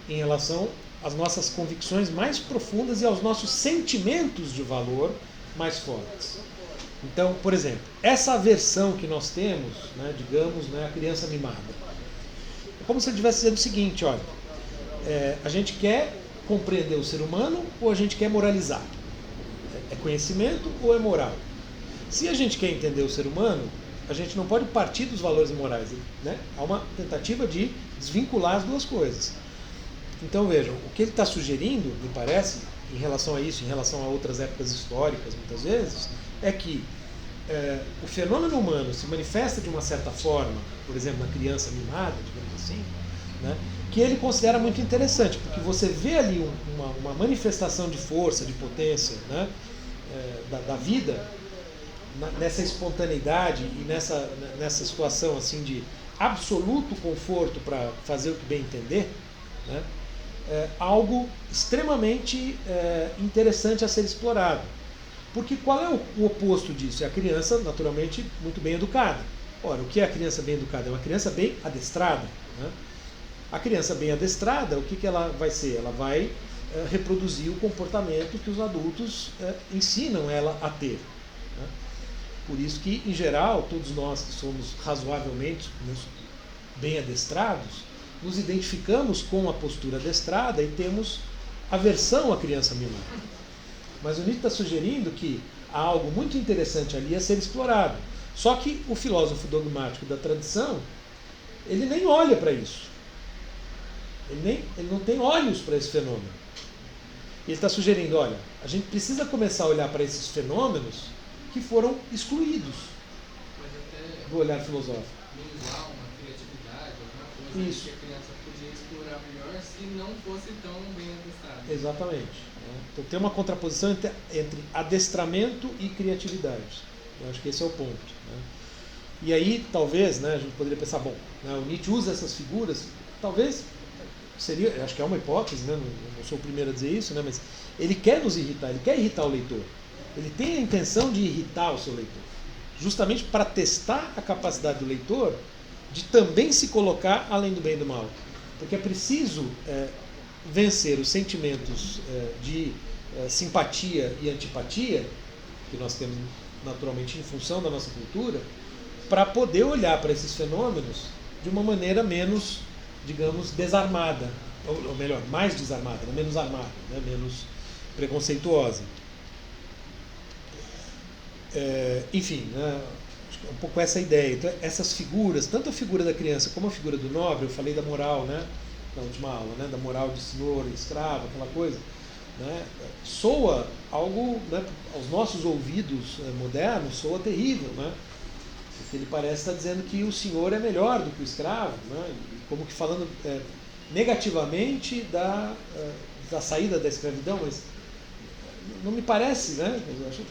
em relação às nossas convicções mais profundas e aos nossos sentimentos de valor mais fortes. Então, por exemplo, essa aversão que nós temos, né, digamos, né, a criança mimada, é como se ele estivesse dizendo o seguinte, olha, a gente quer compreender o ser humano ou a gente quer moralizar? É conhecimento ou é moral? Se a gente quer entender o ser humano, a gente não pode partir dos valores morais, né? Há uma tentativa de desvincular as duas coisas. Então vejam, o que ele está sugerindo, me parece, em relação a isso, em relação a outras épocas históricas, muitas vezes, é que o fenômeno humano se manifesta de uma certa forma, por exemplo, na criança mimada, digamos assim, né? Que ele considera muito interessante, porque você vê ali uma manifestação de força, de potência, né? Da vida, nessa espontaneidade e nessa situação assim de absoluto conforto para fazer o que bem entender, né? Algo extremamente interessante a ser explorado. Porque qual é o oposto disso? É a criança, naturalmente, muito bem educada. Ora, o que é a criança bem educada? É uma criança bem adestrada, né? A criança bem adestrada, o que ela vai ser? Ela vai reproduzir o comportamento que os adultos ensinam ela a ter, né? Por isso que, em geral, todos nós que somos razoavelmente bem adestrados, nos identificamos com a postura adestrada e temos aversão à criança mimada. Mas o Nietzsche está sugerindo que há algo muito interessante ali a ser explorado. Só que o filósofo dogmático da tradição, ele nem olha para isso. Ele não tem olhos para esse fenômeno. Ele está sugerindo, olha, a gente precisa começar a olhar para esses fenômenos que foram excluídos do olhar filosófico. Minimar uma criatividade, alguma coisa Isso. que a criança podia explorar melhor se não fosse tão bem adestrada. Exatamente. Então tem uma contraposição entre adestramento e criatividade. Eu acho que esse é o ponto, né? E aí, talvez, né, a gente poderia pensar, bom, né, o Nietzsche usa essas figuras, talvez seria, acho que é uma hipótese, né, não sou o primeiro a dizer isso, né, mas ele quer nos irritar, ele quer irritar o leitor. Ele tem a intenção de irritar o seu leitor, justamente para testar a capacidade do leitor de também se colocar além do bem e do mal. Porque é preciso vencer os sentimentos de simpatia e antipatia, que nós temos naturalmente em função da nossa cultura, para poder olhar para esses fenômenos de uma maneira menos, digamos, desarmada, ou melhor, mais desarmada, menos armada, né, menos preconceituosa. Enfim, né, acho que é um pouco essa ideia. Então, essas figuras, tanto a figura da criança como a figura do nobre, eu falei da moral, né, na última aula, né, da moral de senhor e escravo, aquela coisa, né, soa algo, né, aos nossos ouvidos modernos, soa terrível, né, porque ele parece estar dizendo que o senhor é melhor do que o escravo, né, como que falando negativamente da saída da escravidão, mas não me parece, né?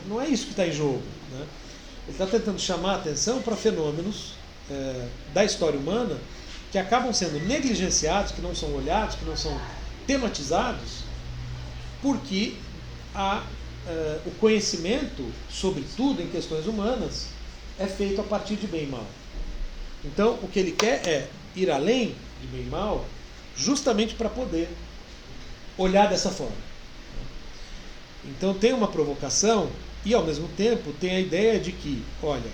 Não é isso que está em jogo, né? Ele está tentando chamar a atenção para fenômenos da história humana que acabam sendo negligenciados, que não são olhados, que não são tematizados, porque o conhecimento, sobretudo em questões humanas, é feito a partir de bem e mal. Então, o que ele quer é ir além de bem e mal, justamente para poder olhar dessa forma. Então tem uma provocação e, ao mesmo tempo, tem a ideia de que, olha,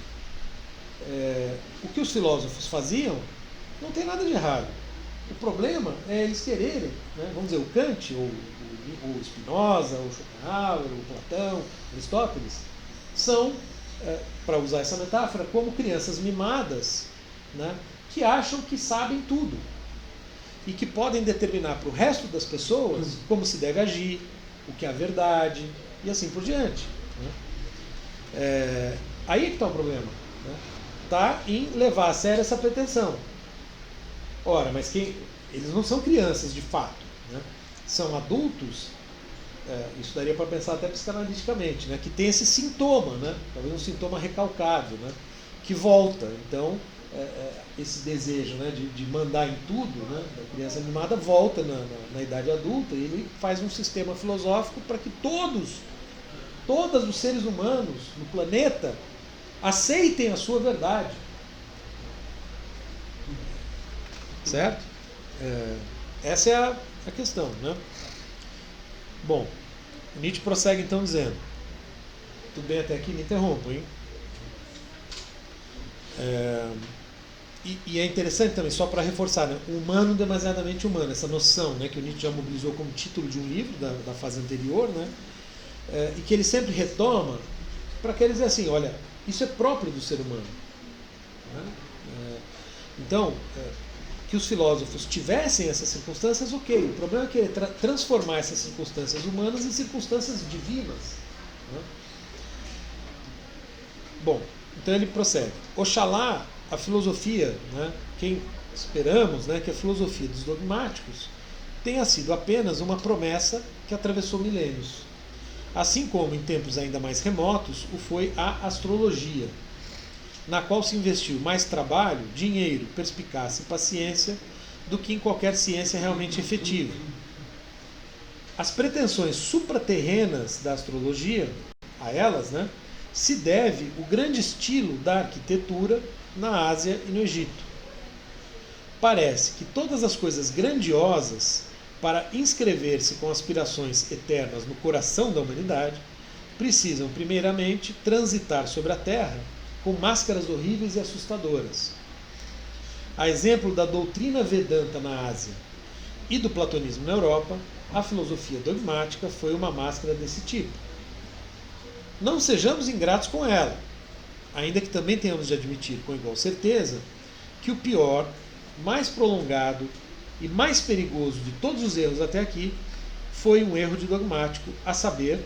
o que os filósofos faziam não tem nada de errado. O problema é eles quererem, né, vamos dizer, o Kant, ou o Spinoza, o Schopenhauer, o Platão, Aristóteles, são, para usar essa metáfora, como crianças mimadas, né, que acham que sabem tudo e que podem determinar para o resto das pessoas como se deve agir, o que é a verdade, e assim por diante, né? Aí é que está o problema, né? Está em levar a sério essa pretensão. Ora, mas eles não são crianças de fato, né? São adultos, isso daria para pensar até psicanaliticamente, né? Que tem esse sintoma, né? Talvez um sintoma recalcado, né? Que volta. Então, esse desejo, né, de mandar em tudo, né, da criança mimada volta na idade adulta, e ele faz um sistema filosófico para que todos os seres humanos no planeta aceitem a sua verdade. Certo? Essa é a questão, né? Bom, Nietzsche prossegue então dizendo, tudo bem até aqui? Me interrompo, hein? E é interessante também, só para reforçar, né, o humano demasiadamente humano, essa noção, né, que o Nietzsche já mobilizou como título de um livro da fase anterior, né, e que ele sempre retoma para querer dizer assim, olha, isso é próprio do ser humano. Né? Então, que os filósofos tivessem essas circunstâncias, ok. O problema é querer transformar essas circunstâncias humanas em circunstâncias divinas. Né? Bom, então ele prossegue. Oxalá a filosofia, né, quem esperamos, né, que a filosofia dos dogmáticos tenha sido apenas uma promessa que atravessou milênios. Assim como em tempos ainda mais remotos o foi a astrologia, na qual se investiu mais trabalho, dinheiro, perspicácia e paciência do que em qualquer ciência realmente efetiva. As pretensões supraterrenas da astrologia, a elas, né, se deve o grande estilo da arquitetura na Ásia e no Egito. Parece que todas as coisas grandiosas, para inscrever-se com aspirações eternas no coração da humanidade, precisam primeiramente transitar sobre a Terra com máscaras horríveis e assustadoras. A exemplo da doutrina Vedanta na Ásia e do platonismo na Europa, a filosofia dogmática foi uma máscara desse tipo. Não sejamos ingratos com ela, ainda que também tenhamos de admitir com igual certeza que o pior, mais prolongado e mais perigoso de todos os erros até aqui foi um erro de dogmático, a saber,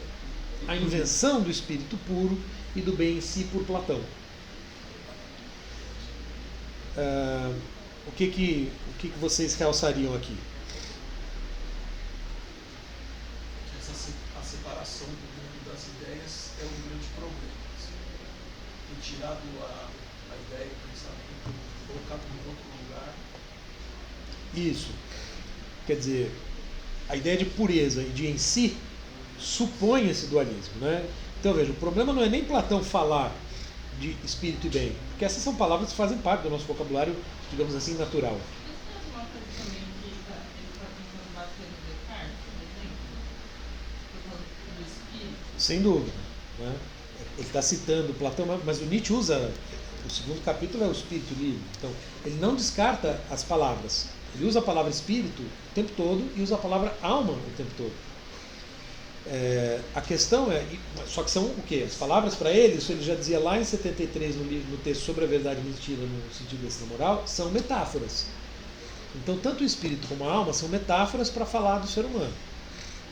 a invenção do espírito puro e do bem em si por Platão. O que vocês realçariam aqui? A separação do mundo das ideias é um grande problema. Assim. E tirado a ideia, o pensamento, colocado em outro lugar. Isso. Quer dizer, a ideia de pureza e de em si supõe esse dualismo, né? Então veja, o problema não é nem Platão falar de espírito e bem, porque essas são palavras que fazem parte do nosso vocabulário, digamos assim, natural. Isso não é uma coisa também que ele está tentando bater no Descartes, por exemplo? Do espírito? Sem dúvida. Né? Ele está citando Platão, mas o Nietzsche usa, o segundo capítulo é o espírito livre. Então, ele não descarta as palavras. Ele usa a palavra espírito o tempo todo e usa a palavra alma o tempo todo. A questão é, só que são o quê? As palavras para ele, isso ele já dizia lá em 73 no texto sobre a verdade e mentira no sentido desse moral, são metáforas. Então tanto o espírito como a alma são metáforas para falar do ser humano.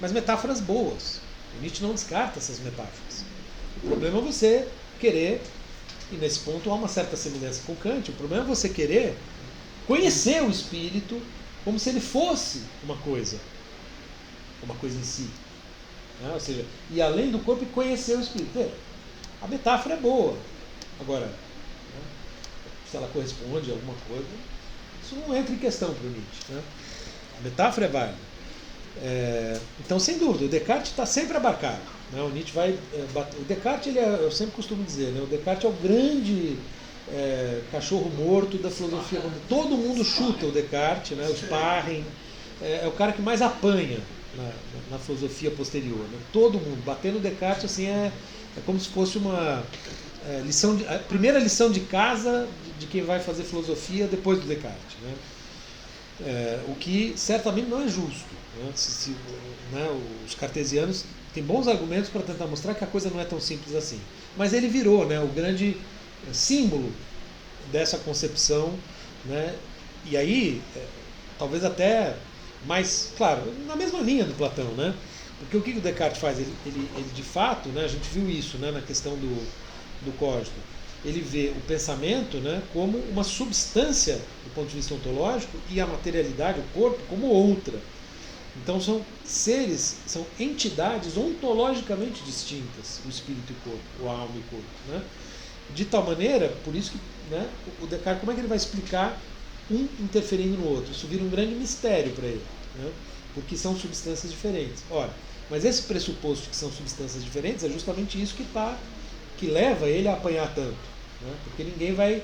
Mas metáforas boas. O Nietzsche não descarta essas metáforas. O problema é você querer, e nesse ponto há uma certa semelhança com Kant, o problema é você querer conhecer o espírito como se ele fosse uma coisa em si. Né? Ou seja, ir além do corpo e conhecer o espírito. A metáfora é boa. Agora, né, se ela corresponde a alguma coisa, isso não entra em questão para o Nietzsche. Né? A metáfora é válida. Então, sem dúvida, o Descartes está sempre abarcado. Né? O Nietzsche vai bater. O Descartes, eu sempre costumo dizer, né? O Descartes é o grande cachorro morto da filosofia. Todo mundo chuta o Descartes, né? O Sparring. É o cara que mais apanha na filosofia posterior. Né? Todo mundo. Bater no Descartes assim, é como se fosse uma a primeira lição de casa de quem vai fazer filosofia depois do Descartes. Né? O que certamente não é justo. Né? Né, os cartesianos têm bons argumentos para tentar mostrar que a coisa não é tão simples assim. Mas ele virou, né, o grande símbolo dessa concepção. Né? E aí, talvez até mais, claro, na mesma linha do Platão. Né? Porque o que o Descartes faz? Ele de fato, né, a gente viu isso, né, na questão do código. ele vê o pensamento, né, como uma substância do ponto de vista ontológico e a materialidade, o corpo, como outra. Então são seres, são entidades ontologicamente distintas, o espírito e o corpo, a alma e o corpo. Né? De tal maneira, por isso que, né, o Descartes, como é que ele vai explicar um interferindo no outro? Isso vira um grande mistério para ele, né? Porque são substâncias diferentes. Ora, mas esse pressuposto de que são substâncias diferentes é justamente isso que leva ele a apanhar tanto, né? Porque ninguém vai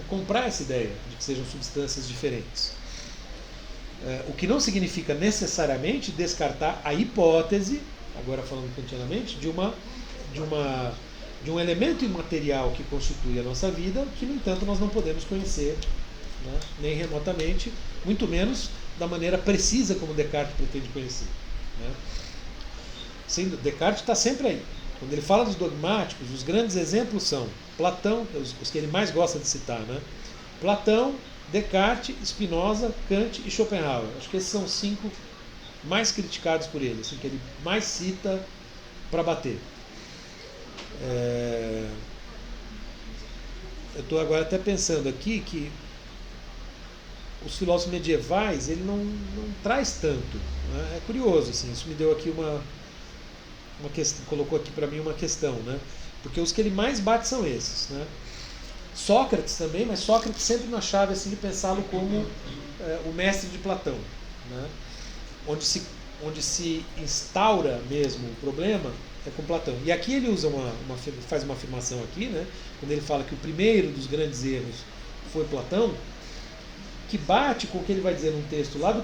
comprar essa ideia de que sejam substâncias diferentes. O que não significa necessariamente descartar a hipótese, agora falando kantianamente, de um elemento imaterial que constitui a nossa vida, que no entanto nós não podemos conhecer, né, nem remotamente, muito menos da maneira precisa como Descartes pretende conhecer. Né? Descartes está sempre aí. Quando ele fala dos dogmáticos, os grandes exemplos são Platão, os que ele mais gosta de citar, né? Platão, Descartes, Spinoza, Kant e Schopenhauer. Acho que esses são os 5 mais criticados por ele, assim, que ele mais cita para bater. Eu estou agora até pensando aqui que os filósofos medievais ele não traz tanto. Né? É curioso, assim, isso me deu aqui uma questão, colocou aqui para mim uma questão, né? Porque os que ele mais bate são esses, né? Sócrates também, mas Sócrates sempre na chave assim, de pensá-lo como o mestre de Platão, né? Onde se instaura mesmo o problema é com Platão. E aqui ele usa faz uma afirmação aqui, né? Quando ele fala que o primeiro dos grandes erros foi Platão, que bate com o que ele vai dizer num texto lá do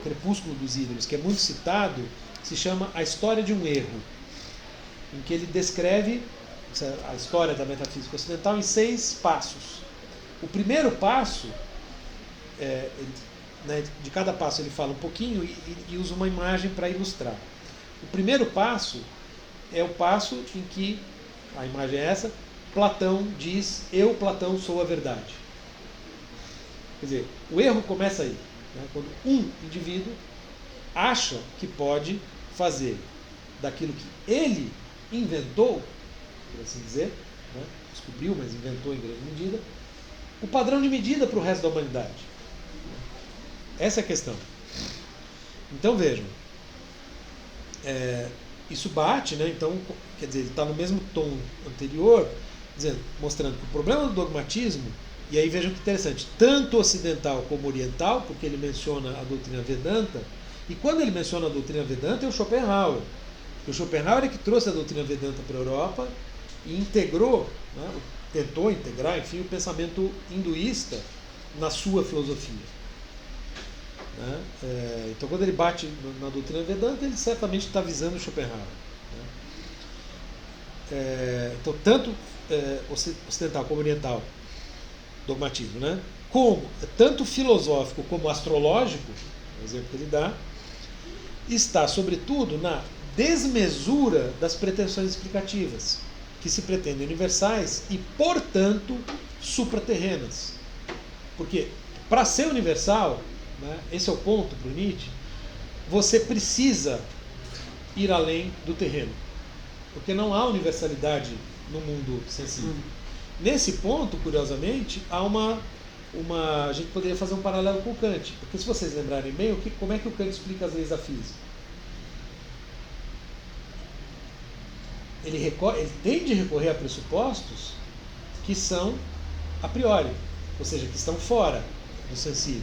Crepúsculo dos Ídolos, que é muito citado, que se chama A História de um Erro, em que ele descreve a história da metafísica ocidental em 6 passos. O primeiro passo, né, de cada passo ele fala um pouquinho e usa uma imagem para ilustrar. O primeiro passo é o passo em que, a imagem é essa, Platão diz, eu, Platão, sou a verdade. Quer dizer, o erro começa aí, né, quando um indivíduo acha que pode fazer daquilo que ele inventou, por assim dizer, né, descobriu, mas inventou em grande medida, o padrão de medida para o resto da humanidade. Essa é a questão. Então vejam, isso bate, né, então, quer dizer, ele está no mesmo tom anterior, mostrando que o problema do dogmatismo, e aí vejam que interessante, tanto ocidental como oriental, porque ele menciona a doutrina Vedanta, e quando ele menciona a doutrina Vedanta é o Schopenhauer. O Schopenhauer é que trouxe a doutrina Vedanta para a Europa e integrou, né, tentou integrar, enfim, o pensamento hinduísta na sua filosofia. Né? Então, quando ele bate na doutrina Vedanta, ele certamente está visando Schopenhauer. Né? Então, tanto ocidental como oriental, dogmatismo, né? Como tanto filosófico como astrológico, o exemplo que ele dá, está sobretudo na desmesura das pretensões explicativas, que se pretendem universais e, portanto, supraterrenas. Porque, para ser universal, né, esse é o ponto para o Nietzsche, você precisa ir além do terreno. Porque não há universalidade no mundo sensível. Nesse ponto, curiosamente, há a gente poderia fazer um paralelo com o Kant. Porque, se vocês lembrarem bem, como é que o Kant explica as leis da física? Ele tende a recorrer a pressupostos que são a priori, ou seja, que estão fora do sensível,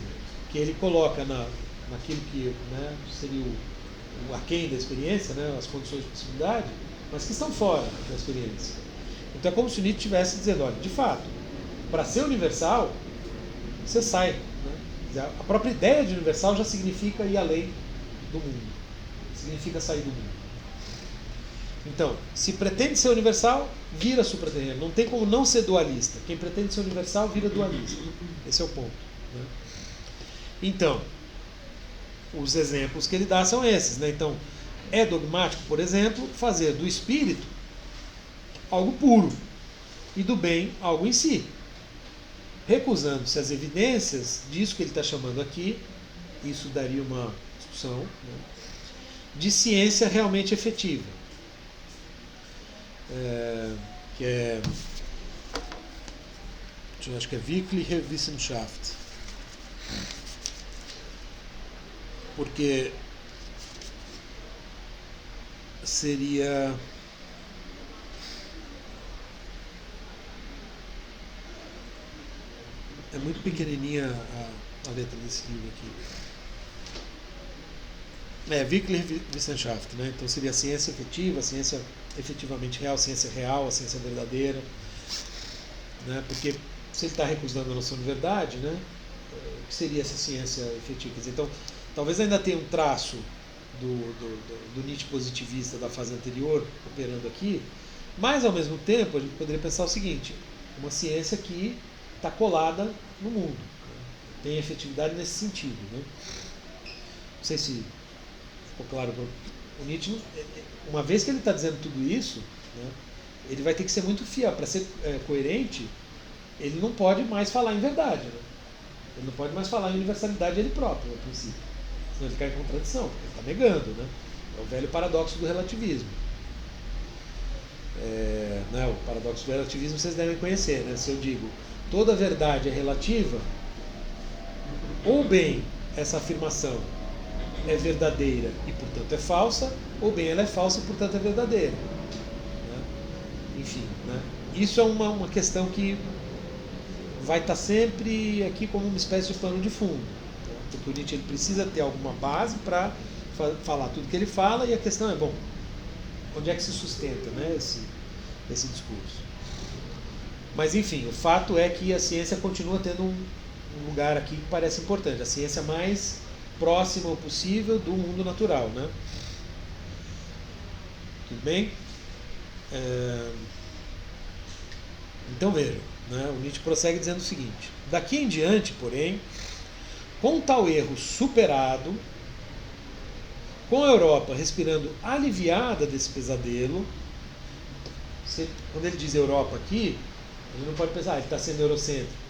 que ele coloca naquilo que, né, seria o aquém da experiência, né, as condições de possibilidade, mas que estão fora da experiência. Então é como se o Nietzsche estivesse dizendo, olha, de fato, para ser universal, você sai. Né? A própria ideia de universal já significa ir além do mundo, significa sair do mundo. Então, se pretende ser universal, vira supraterreno. Não tem como não ser dualista. Quem pretende ser universal, vira dualista. Esse é o ponto. Né? Então, os exemplos que ele dá são esses. Né? Então, é dogmático, por exemplo, fazer do espírito algo puro e do bem algo em si, recusando-se as evidências disso que ele está chamando aqui, isso daria uma discussão, né, de ciência realmente efetiva. Que é Eu acho que é Wirkliche Wissenschaft. Porque seria... É muito pequenininha a letra desse livro aqui. É, Wirkliche Wissenschaft, né? Então seria a ciência efetiva, a ciência efetivamente real, a ciência real, a ciência verdadeira, né? Porque se ele está recusando a noção de verdade, né? O que seria essa ciência efetiva? Quer dizer, então, talvez ainda tenha um traço do Nietzsche positivista da fase anterior operando aqui, mas ao mesmo tempo a gente poderia pensar o seguinte: uma ciência que está colada no mundo, né? Tem efetividade nesse sentido, né? Não sei se ficou claro. O Nietzsche, uma vez que ele está dizendo tudo isso, né, ele vai ter que ser muito fiel. Para ser coerente, ele não pode mais falar em verdade, né? Ele não pode mais falar em universalidade ele próprio, a princípio. Senão ele cai em contradição, porque ele está negando, né? É o velho paradoxo do relativismo. Né, o paradoxo do relativismo vocês devem conhecer, né? Se eu digo toda verdade é relativa, ou bem essa afirmação é verdadeira e portanto é falsa, ou bem ela é falsa e portanto é verdadeira, né? Enfim, né? Isso é uma questão que vai estar sempre aqui como uma espécie de pano de fundo, né? Porque o Nietzsche ele precisa ter alguma base para falar tudo que ele fala, e a questão é, bom, onde é que se sustenta, né, esse discurso? Mas enfim, o fato é que a ciência continua tendo um lugar aqui que parece importante, a ciência mais próxima ao possível do mundo natural, né? Tudo bem? Então vejam, né? O Nietzsche prossegue dizendo o seguinte: daqui em diante, porém, com tal erro superado, com a Europa respirando aliviada desse pesadelo, quando ele diz Europa aqui, a gente não pode pensar, ele está sendo eurocêntrico.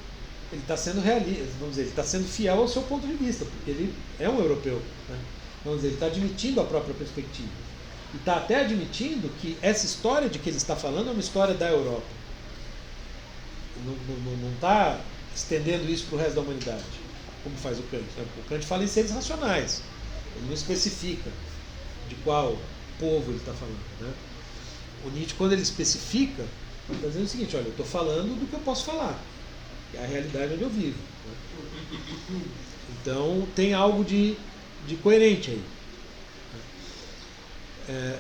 Ele está sendo realista, vamos dizer, ele está sendo fiel ao seu ponto de vista, porque ele é um europeu, né? Vamos dizer, ele está admitindo a própria perspectiva. E está até admitindo que essa história de que ele está falando é uma história da Europa. Não está estendendo isso para o resto da humanidade, como faz o Kant. O Kant fala em seres racionais, ele não especifica de qual povo ele está falando, né? O Nietzsche, quando ele especifica, ele está dizendo o seguinte: olha, eu estou falando do que eu posso falar, que é a realidade onde eu vivo, né? Então tem algo de coerente aí.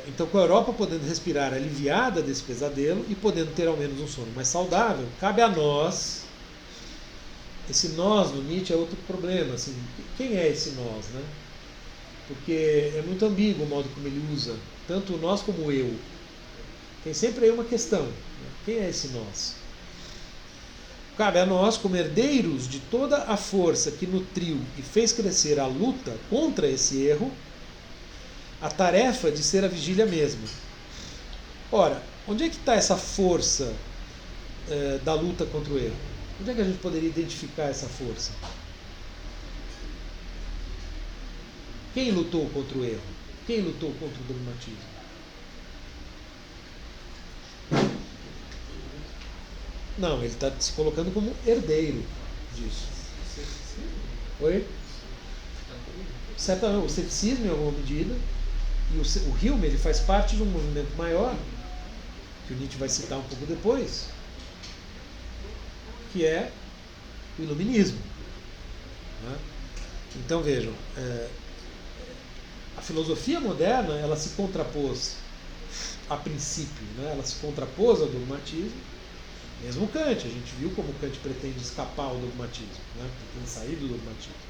Então, com a Europa podendo respirar aliviada desse pesadelo e podendo ter ao menos um sono mais saudável, cabe a nós. Esse nós no Nietzsche é outro problema, assim, quem é esse nós, né? Porque é muito ambíguo o modo como ele usa tanto o nós como o eu. Tem sempre aí uma questão, né? Quem é esse nós? Cabe a nós, como herdeiros de toda a força que nutriu e fez crescer a luta contra esse erro, a tarefa de ser a vigília mesma. Ora, onde é que está essa força da luta contra o erro? Onde é que a gente poderia identificar essa força? Quem lutou contra o erro? Quem lutou contra o dogmatismo? Não, ele está se colocando como herdeiro disso. Oi? Certamente, o ceticismo em alguma medida, e o Hume ele faz parte de um movimento maior, que o Nietzsche vai citar um pouco depois, que é o iluminismo, né? Então vejam, a filosofia moderna ela se contrapôs a princípio, né? Ela se contrapôs ao dogmatismo. Mesmo Kant, a gente viu como Kant pretende escapar ao dogmatismo, né? Pretende sair do dogmatismo.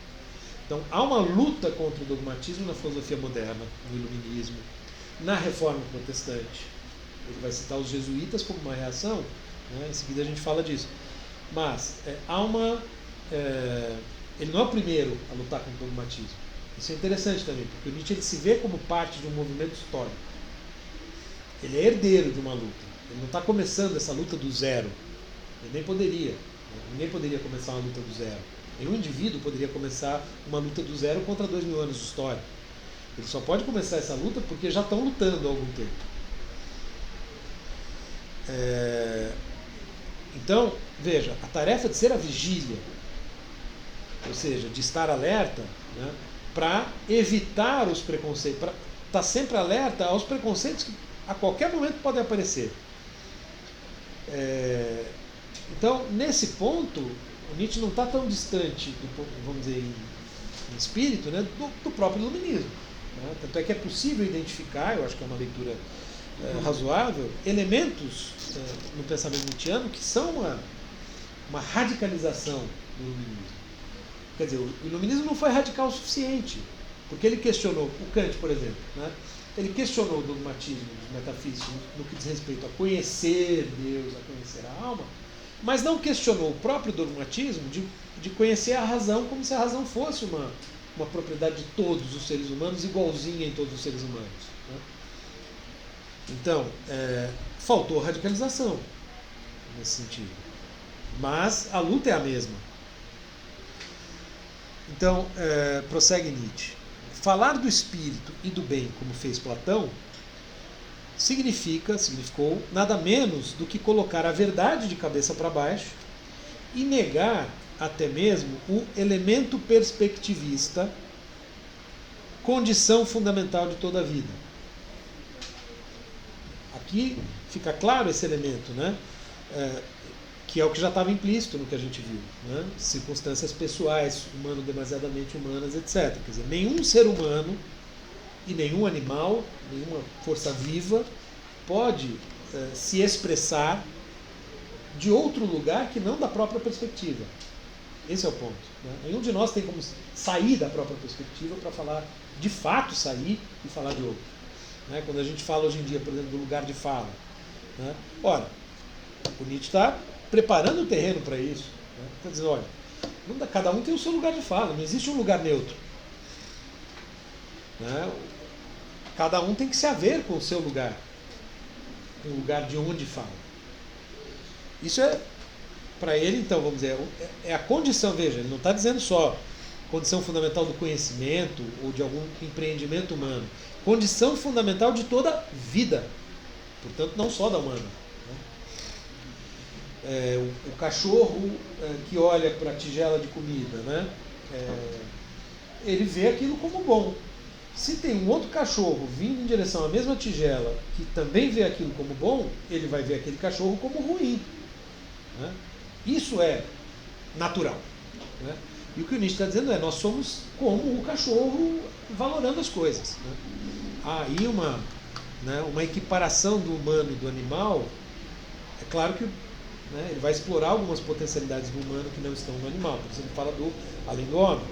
Então há uma luta contra o dogmatismo na filosofia moderna, no iluminismo, na reforma protestante. Ele vai citar os jesuítas como uma reação, né? Em seguida a gente fala disso. Mas há uma... ele não é o primeiro a lutar contra o dogmatismo. Isso é interessante também, porque o Nietzsche ele se vê como parte de um movimento histórico. Ele é herdeiro de uma luta. Ele não está começando essa luta do zero. Ele nem poderia. Ninguém poderia começar uma luta do zero. Nenhum indivíduo poderia começar uma luta do zero contra 2000 anos de história. Ele só pode começar essa luta porque já estão lutando há algum tempo. Então, veja, a tarefa de ser a vigília, ou seja, de estar alerta, né, para evitar os preconceitos, para estar sempre alerta aos preconceitos que a qualquer momento podem aparecer. Então, nesse ponto, o Nietzsche não está tão distante, vamos dizer, em espírito, né, do próprio iluminismo. Né? Tanto é que é possível identificar, eu acho que é uma leitura razoável, elementos no pensamento nietzschiano que são uma radicalização do iluminismo. Quer dizer, o iluminismo não foi radical o suficiente, porque ele questionou, o Kant, por exemplo, né? Ele questionou o dogmatismo dos metafísicos no que diz respeito a conhecer Deus, a conhecer a alma, mas não questionou o próprio dogmatismo de conhecer a razão como se a razão fosse uma propriedade de todos os seres humanos, igualzinha em todos os seres humanos. Né? Então, faltou radicalização nesse sentido. Mas a luta é a mesma. Então, prossegue Nietzsche. Falar do espírito e do bem, como fez Platão, significou nada menos do que colocar a verdade de cabeça para baixo e negar até mesmo o elemento perspectivista, condição fundamental de toda a vida. Aqui fica claro esse elemento, né? Que é o que já estava implícito no que a gente viu, né? Circunstâncias pessoais, humano demasiadamente humanas, etc. Quer dizer, nenhum ser humano e nenhum animal, nenhuma força viva pode se expressar de outro lugar que não da própria perspectiva. Esse é o ponto. Né? Nenhum de nós tem como sair da própria perspectiva para falar, de fato sair e falar de outro. Né? Quando a gente fala hoje em dia, por exemplo, do lugar de fala. Né? Ora, o Nietzsche está preparando o terreno para isso. Está dizendo, olha, cada um tem o seu lugar de fala, não existe um lugar neutro. Né? Cada um tem que se haver com o seu lugar, com o lugar de onde fala. Isso é, para ele, então, vamos dizer, é a condição, veja, ele não está dizendo só condição fundamental do conhecimento ou de algum empreendimento humano, condição fundamental de toda vida, portanto, não só da humana. O cachorro que olha para a tigela de comida, né? Ele vê aquilo como bom. Se tem um outro cachorro vindo em direção à mesma tigela que também vê aquilo como bom, ele vai ver aquele cachorro como ruim. Né? Isso é natural. Né? E o que o Nietzsche está dizendo nós somos como o cachorro valorando as coisas. Né? Há aí uma equiparação do humano e do animal. É claro que ele vai explorar algumas potencialidades do humano que não estão no animal. Por isso ele fala do além do homem.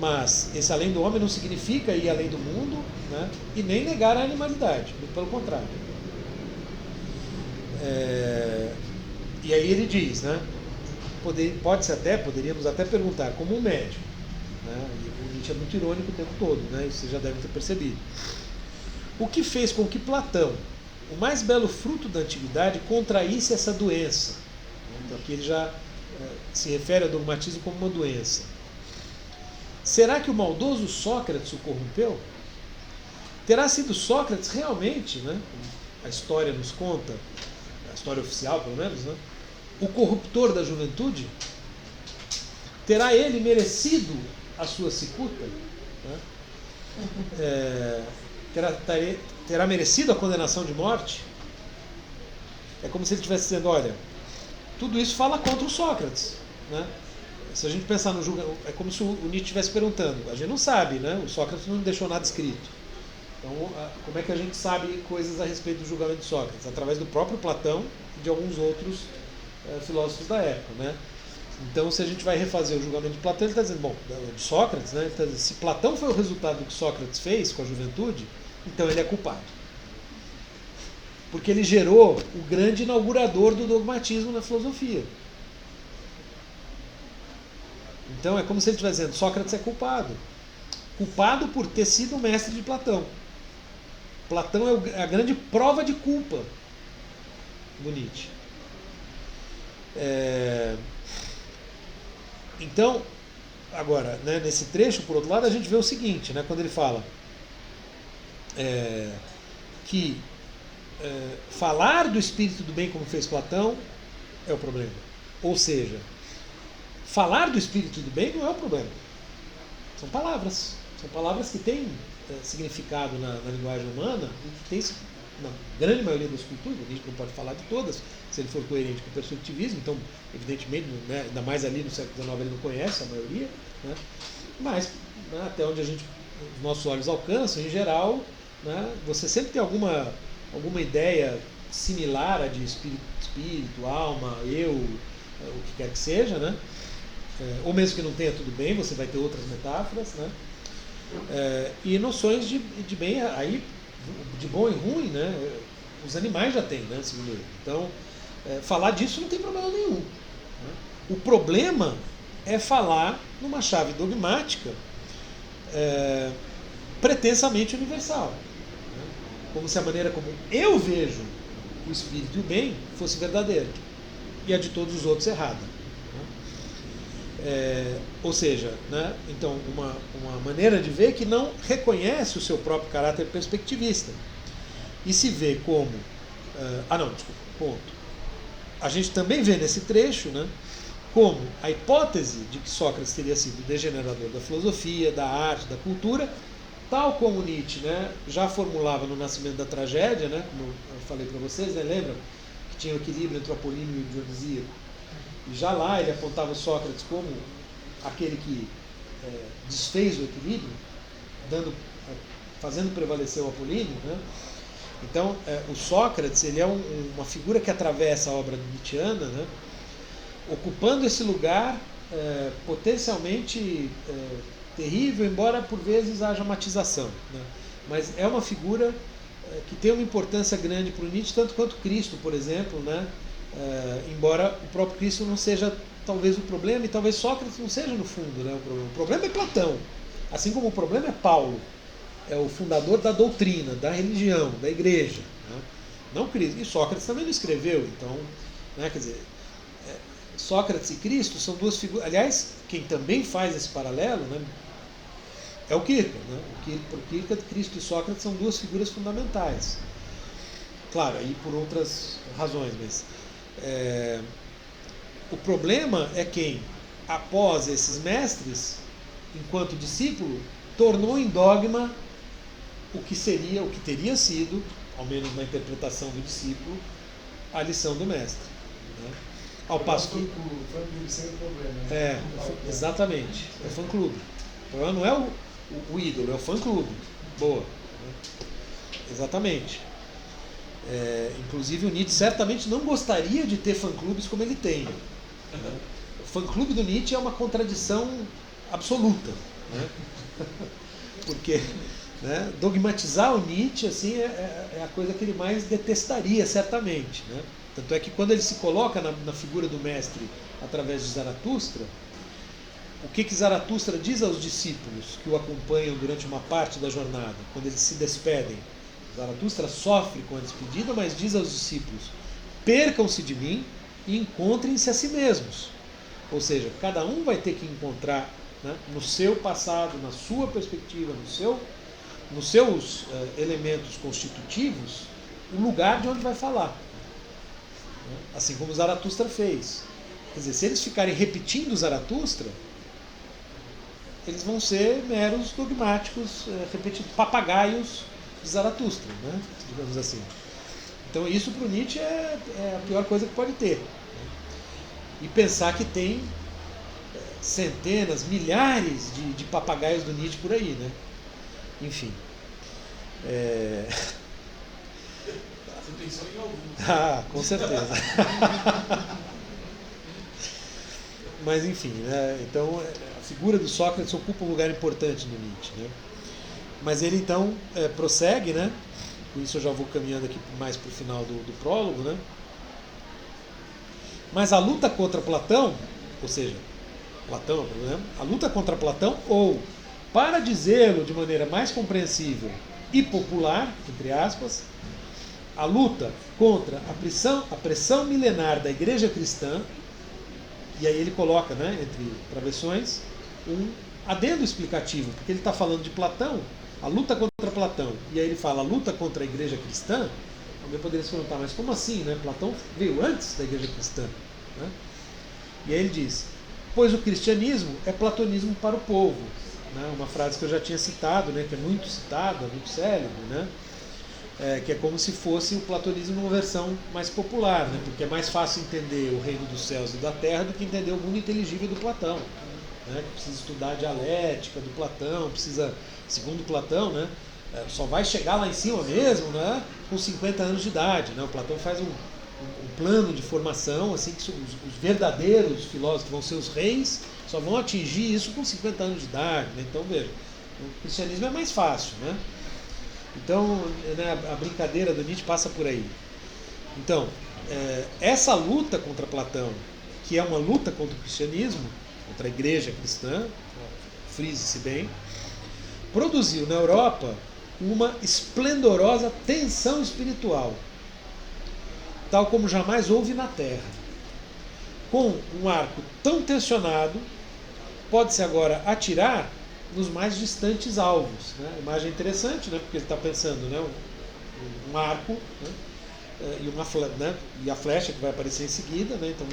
Mas esse além do homem não significa ir além do mundo, né? E nem negar a animalidade, muito pelo contrário. E aí ele diz, né? Poderíamos até perguntar, como um médico, né? E o Nietzsche é muito irônico o tempo todo, né? Isso vocês já devem ter percebido. O que fez com que Platão, o mais belo fruto da antiguidade, contraísse essa doença? Então aqui ele já se refere ao dogmatismo como uma doença. Será que o maldoso Sócrates o corrompeu? Terá sido Sócrates realmente, né, a história nos conta, a história oficial pelo menos, né, o corruptor da juventude? Terá ele merecido a sua cicuta? Né? Terá merecido a condenação de morte? É como se ele estivesse dizendo, olha, tudo isso fala contra o Sócrates. Né? Se a gente pensar no julgamento, é como se o Nietzsche estivesse perguntando, a gente não sabe, né? O Sócrates não deixou nada escrito. Então, como é que a gente sabe coisas a respeito do julgamento de Sócrates? Através do próprio Platão e de alguns outros filósofos da época. Né? Então, se a gente vai refazer o julgamento de Platão, ele está dizendo, bom, de Sócrates, né? Ele está dizendo, se Platão foi o resultado do que Sócrates fez com a juventude, então ele é culpado. Porque ele gerou o grande inaugurador do dogmatismo na filosofia. Então é como se ele estivesse dizendo, Sócrates é culpado. Culpado por ter sido o mestre de Platão. Platão é a grande prova de culpa do Nietzsche. Então, agora, né, nesse trecho, por outro lado, a gente vê o seguinte, né, quando ele fala que falar do espírito do bem como fez Platão é o problema. Ou seja, falar do espírito do bem não é o problema. São palavras. São palavras que têm significado na linguagem humana e que tem, na grande maioria das culturas, a gente não pode falar de todas, se ele for coerente com o perspectivismo, então, evidentemente, né, ainda mais ali no século XIX ele não conhece a maioria, né, mas né, até onde os nossos olhos alcançam, em geral, né, você sempre tem alguma ideia similar a de espírito, alma, eu, o que quer que seja, né? Ou mesmo que não tenha, tudo bem, você vai ter outras metáforas, né? E noções de bem, aí, de bom e ruim, né? Os animais já têm, né? Segundo ele. Então, falar disso não tem problema nenhum. Né? O problema é falar numa chave dogmática pretensamente universal. Né? Como se a maneira como eu vejo o espírito e o bem fosse verdadeira e a de todos os outros errada. Ou seja, né, então uma maneira de ver que não reconhece o seu próprio caráter perspectivista e se vê como ponto. A gente também vê nesse trecho, né, como a hipótese de que Sócrates teria sido degenerador da filosofia, da arte, da cultura, tal como Nietzsche, né, já formulava no Nascimento da Tragédia, né, como eu falei para vocês, né, lembram que tinha o equilíbrio entre o apolíneo e o dionisíaco. E já lá ele apontava Sócrates como aquele que desfez o equilíbrio, fazendo prevalecer o apolíneo. Né? Então, o Sócrates ele é uma figura que atravessa a obra nietzschiana, né? Ocupando esse lugar potencialmente terrível, embora por vezes haja matização. Né? Mas é uma figura que tem uma importância grande para o Nietzsche, tanto quanto Cristo, por exemplo, né? Embora o próprio Cristo não seja talvez o problema, e talvez Sócrates não seja no fundo, né, o problema. O problema é Platão, assim como o problema é Paulo, é o fundador da doutrina, da religião, da igreja, né? Não Cristo. E Sócrates também não escreveu, então, né, quer dizer, Sócrates e Cristo são duas figuras. Aliás, quem também faz esse paralelo, né, é o Kierkegaard. Né? Por Kierkegaard, Cristo e Sócrates são duas figuras fundamentais. Claro, aí por outras razões, mas o problema é quem, após esses mestres, enquanto discípulo, tornou em dogma o que teria sido, ao menos na interpretação do discípulo, a lição do mestre. Né? Ao passo que. O fã-clube sem o problema. Exatamente. É o fã-clube. O problema não é o ídolo, é o fã-clube. Boa. Exatamente. Inclusive o Nietzsche certamente não gostaria de ter fã-clubes como ele tem. Né? O fã-clube do Nietzsche é uma contradição absoluta. Né? Porque né, dogmatizar o Nietzsche assim, é a coisa que ele mais detestaria, certamente. Né? Tanto é que quando ele se coloca na figura do mestre através de Zaratustra, o que Zaratustra diz aos discípulos que o acompanham durante uma parte da jornada, quando eles se despedem? Zaratustra sofre com a despedida, mas diz aos discípulos: percam-se de mim e encontrem-se a si mesmos. Ou seja, cada um vai ter que encontrar, né, no seu passado, na sua perspectiva, nos seus elementos constitutivos, o lugar de onde vai falar. Assim como Zaratustra fez. Quer dizer, se eles ficarem repetindo Zaratustra, eles vão ser meros dogmáticos, papagaios de Zaratustra, né? Digamos assim. Então isso para o Nietzsche é a pior coisa que pode ter. E pensar que tem centenas, milhares de papagaios do Nietzsche por aí, né? Enfim. Você pensou em alguns. Com certeza. Mas enfim, né? Então a figura do Sócrates ocupa um lugar importante no Nietzsche, né? Mas ele então prossegue, né? Com isso eu já vou caminhando aqui mais para o final do prólogo, né? Mas a luta contra Platão, ou seja, Platão é o problema, a luta contra Platão, ou, para dizê-lo de maneira mais compreensível e popular, entre aspas, a luta contra a pressão milenar da igreja cristã, e aí ele coloca, né, entre travessões, um adendo explicativo, porque ele está falando de Platão, a luta contra Platão, e aí ele fala a luta contra a igreja cristã, Alguém poderia se perguntar, mas como assim, né? Platão veio antes da igreja cristã, né? E aí ele diz, pois o cristianismo é platonismo para o povo, né? Uma frase que eu já tinha citado, né? Que é muito citada, muito célebre, né? Que é como se fosse o platonismo numa versão mais popular, né? Porque é mais fácil entender o reino dos céus e da terra do que entender o mundo inteligível do Platão, né? Precisa estudar a dialética do Platão, precisa, segundo Platão, né? Só vai chegar lá em cima mesmo, né? Com 50 anos de idade, né? O Platão faz um plano de formação, assim, que os verdadeiros filósofos vão ser os reis, só vão atingir isso com 50 anos de idade, né? Então, veja, o cristianismo é mais fácil, né? Então, né, a brincadeira do Nietzsche passa por aí. Então, essa luta contra Platão, que é uma luta contra o cristianismo, contra a igreja cristã, frise-se bem, produziu na Europa uma esplendorosa tensão espiritual, tal como jamais houve na Terra. Com um arco tão tensionado, pode-se agora atirar nos mais distantes alvos, né? Imagem interessante, né? Porque ele está pensando, né? Um arco, né? E a flecha que vai aparecer em seguida, né? Então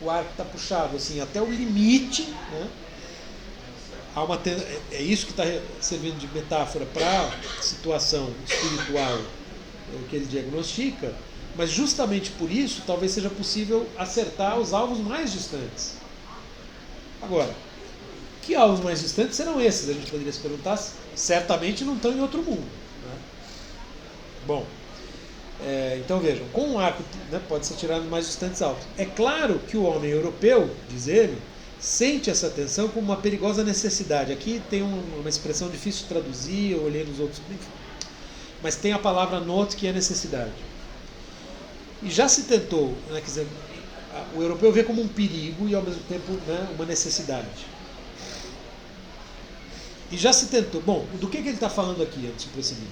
o arco está puxado assim até o limite, né? É isso que está servindo de metáfora para a situação espiritual que ele diagnostica, mas justamente por isso talvez seja possível acertar os alvos mais distantes. Agora, que alvos mais distantes serão esses? A gente poderia se perguntar, certamente não estão em outro mundo, né? Bom, então vejam, com um arco, né, pode ser tirado nos mais distantes alvos. É claro que o homem europeu, diz ele, sente essa tensão como uma perigosa necessidade. Aqui tem uma expressão difícil de traduzir, eu olhei nos outros, enfim. Mas tem a palavra not, que é necessidade. E já se tentou, né, quer dizer, o europeu vê como um perigo e ao mesmo tempo, né, uma necessidade. E já se tentou. Bom, do que ele está falando aqui antes de prosseguir?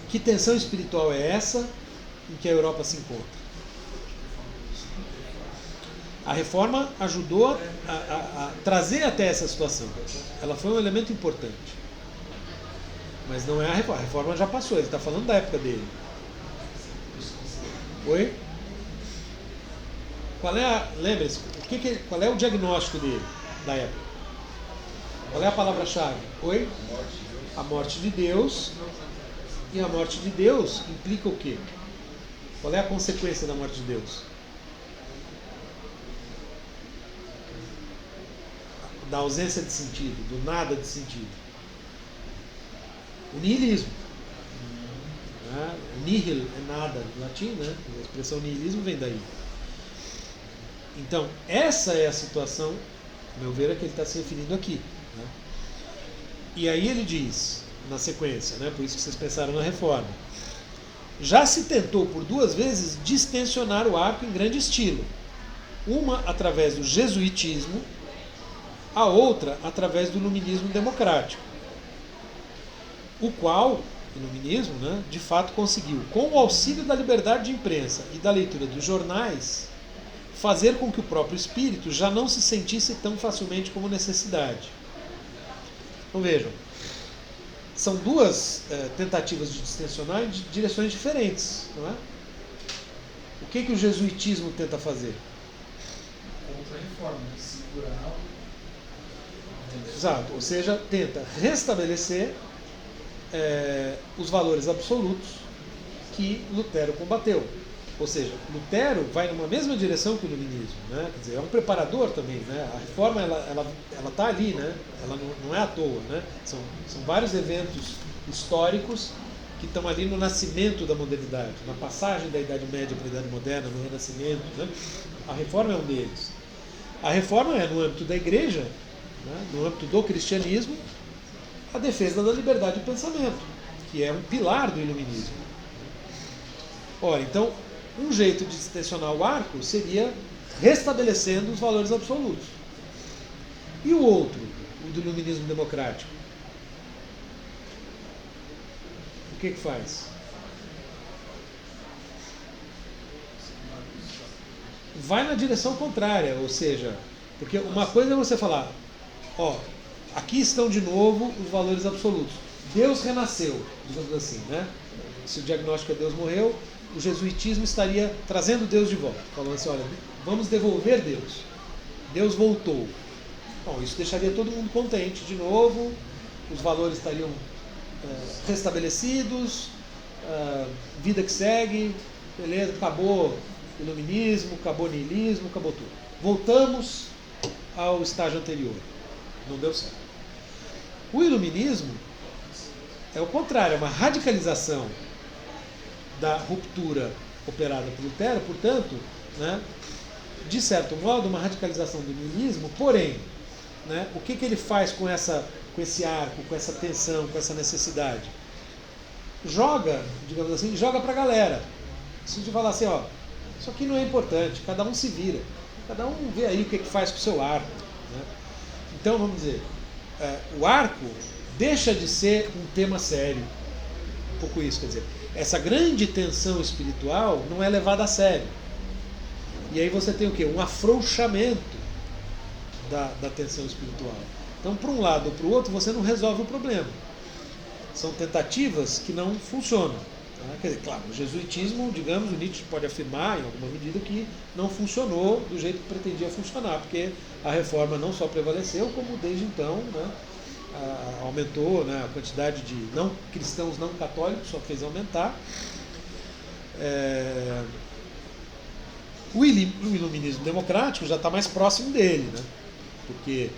Que tensão espiritual é essa em que a Europa se encontra? A reforma ajudou a trazer até essa situação. Ela foi um elemento importante. Mas não é a reforma. A reforma já passou, ele está falando da época dele. Oi? Lembre-se, qual é o diagnóstico dele, da época? Qual é a palavra-chave? Oi? A morte de Deus. E a morte de Deus implica o quê? Qual é a consequência da morte de Deus? Da ausência de sentido, do nada de sentido. O nihilismo. Nihil é nada em latim, né? A expressão nihilismo vem daí. Então, essa é a situação, a meu ver, a que ele está se referindo aqui. Né? E aí ele diz, na sequência, né? Por isso que vocês pensaram na reforma. Já se tentou por 2 vezes distensionar o arco em grande estilo. Uma através do jesuitismo, a outra através do iluminismo democrático. O qual, iluminismo, né, de fato conseguiu, com o auxílio da liberdade de imprensa e da leitura dos jornais, fazer com que o próprio espírito já não se sentisse tão facilmente como necessidade. Então vejam, são 2 tentativas de distensionar em direções diferentes, não é? O que o jesuitismo tenta fazer? Contra a reforma, segurar. Exato, ou seja, tenta restabelecer os valores absolutos que Lutero combateu. Ou seja, Lutero vai numa mesma direção que o iluminismo, né? Quer dizer, é um preparador também, né? A reforma ela está ali, né? Ela não é à toa, né? São vários eventos históricos que estão ali no nascimento da modernidade, na passagem da Idade Média para a Idade Moderna, no Renascimento, né? A reforma é um deles. A reforma é no âmbito da igreja, né? No âmbito do cristianismo, a defesa da liberdade de pensamento, que é um pilar do iluminismo. Ora, então, um jeito de distensionar o arco seria restabelecendo os valores absolutos. E o outro, o do iluminismo democrático? O que faz? Vai na direção contrária, ou seja, porque uma coisa é você falar, ó, aqui estão de novo os valores absolutos. Deus renasceu, digamos assim, né? Se o diagnóstico é Deus morreu, o jesuitismo estaria trazendo Deus de volta, falando assim, olha, vamos devolver Deus. Deus voltou. Bom, isso deixaria todo mundo contente de novo, os valores estariam restabelecidos, vida que segue, beleza, acabou o iluminismo, acabou o niilismo, acabou tudo. Voltamos ao estágio anterior. Não deu certo. O iluminismo é o contrário, é uma radicalização da ruptura operada por Lutero, portanto, né, de certo modo, uma radicalização do niilismo, porém, né, o que ele faz com esse arco, com essa tensão, com essa necessidade? Joga, digamos assim, joga para a galera. Se a gente falar assim, ó, isso aqui não é importante, cada um se vira, cada um vê aí o que faz com o seu arco. Né? Então, vamos dizer, o arco deixa de ser um tema sério. Um pouco isso, quer dizer, essa grande tensão espiritual não é levada a sério. E aí você tem o quê? Um afrouxamento da tensão espiritual. Então, para um lado ou para o outro, você não resolve o problema. São tentativas que não funcionam. Tá? Quer dizer, claro, o jesuitismo, digamos, o Nietzsche pode afirmar, em alguma medida, que não funcionou do jeito que pretendia funcionar, porque a reforma não só prevaleceu, como desde então, né, aumentou, né, a quantidade de não cristãos não católicos, só fez aumentar. O iluminismo democrático já está mais próximo dele, né, porque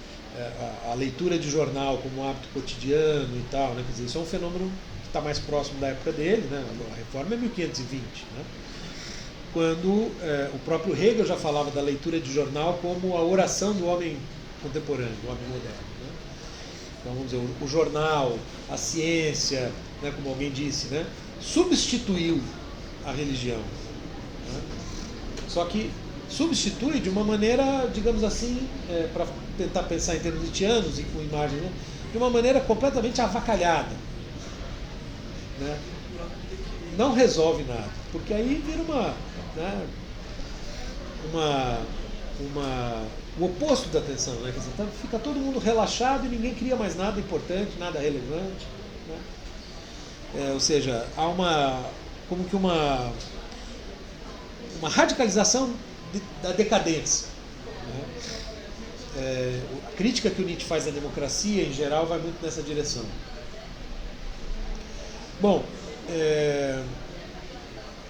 a leitura de jornal como hábito cotidiano e tal, né, quer dizer, isso é um fenômeno que está mais próximo da época dele, né, a reforma é 1520, né, quando o próprio Hegel já falava da leitura de jornal como a oração do homem contemporâneo, do homem moderno. Então, vamos dizer, o jornal, a ciência, né, como alguém disse, né, substituiu a religião. Né? Só que substitui de uma maneira, digamos assim, para tentar pensar em termos nietzschianos e com imagem, né, de uma maneira completamente avacalhada. Né? Não resolve nada, porque aí vira o oposto da tensão, né? Quer dizer, então fica todo mundo relaxado e ninguém cria mais nada importante, nada relevante, né? Ou seja, há uma radicalização da decadência. Né? A crítica que o Nietzsche faz à democracia, em geral, vai muito nessa direção. Bom,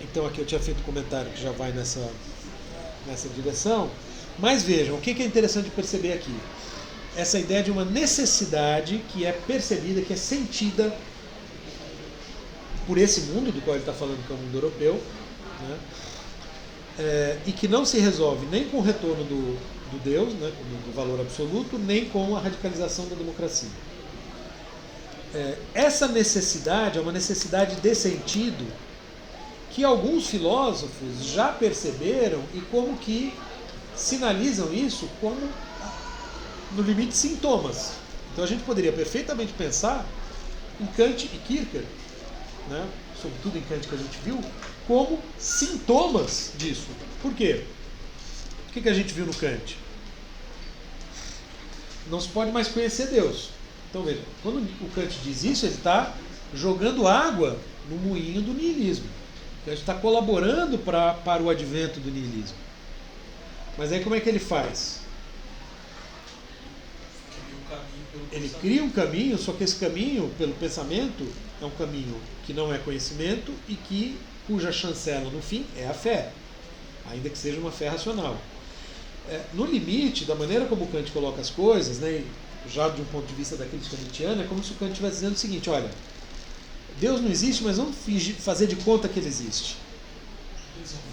então aqui eu tinha feito um comentário que já vai nessa direção. Mas vejam, o que é interessante perceber aqui? Essa ideia de uma necessidade que é percebida, que é sentida por esse mundo do qual ele está falando, que é o mundo europeu, né? E que não se resolve nem com o retorno do Deus, né, do valor absoluto, nem com a radicalização da democracia. Essa necessidade é uma necessidade de sentido que alguns filósofos já perceberam e como que sinalizam isso como, no limite, sintomas. Então a gente poderia perfeitamente pensar em Kant e Kierkegaard, né, sobretudo em Kant que a gente viu, como sintomas disso. Por quê? O que a gente viu no Kant? Não se pode mais conhecer Deus. Então veja, quando o Kant diz isso, ele está jogando água no moinho do niilismo. Ele está colaborando para o advento do niilismo. Mas aí como é que ele faz? Ele cria um caminho, só que esse caminho, pelo pensamento, é um caminho que não é conhecimento e cuja chancela, no fim, é a fé. Ainda que seja uma fé racional. No limite, da maneira como o Kant coloca as coisas, né, já de um ponto de vista da crítica nietzschiana, é como se o Kant estivesse dizendo o seguinte, olha, Deus não existe, mas vamos fazer de conta que ele existe.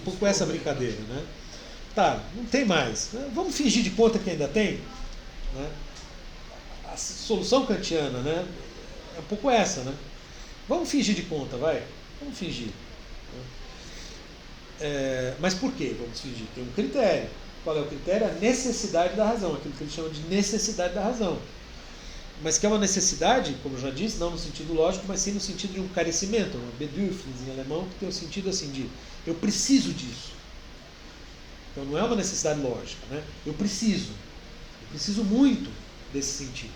Um pouco essa brincadeira, né? Tá, não tem mais. Vamos fingir de conta que ainda tem? Né? A solução kantiana, né, é um pouco essa, né? Vamos fingir de conta, vai? Vamos fingir. Mas por que vamos fingir? Tem um critério. Qual é o critério? A necessidade da razão, aquilo que eles chamam de necessidade da razão. Mas que é uma necessidade, como eu já disse, não no sentido lógico, mas sim no sentido de um carecimento, um Bedürfnis em alemão, que tem o sentido assim de eu preciso disso. Então não é uma necessidade lógica, né? Eu preciso muito desse sentido.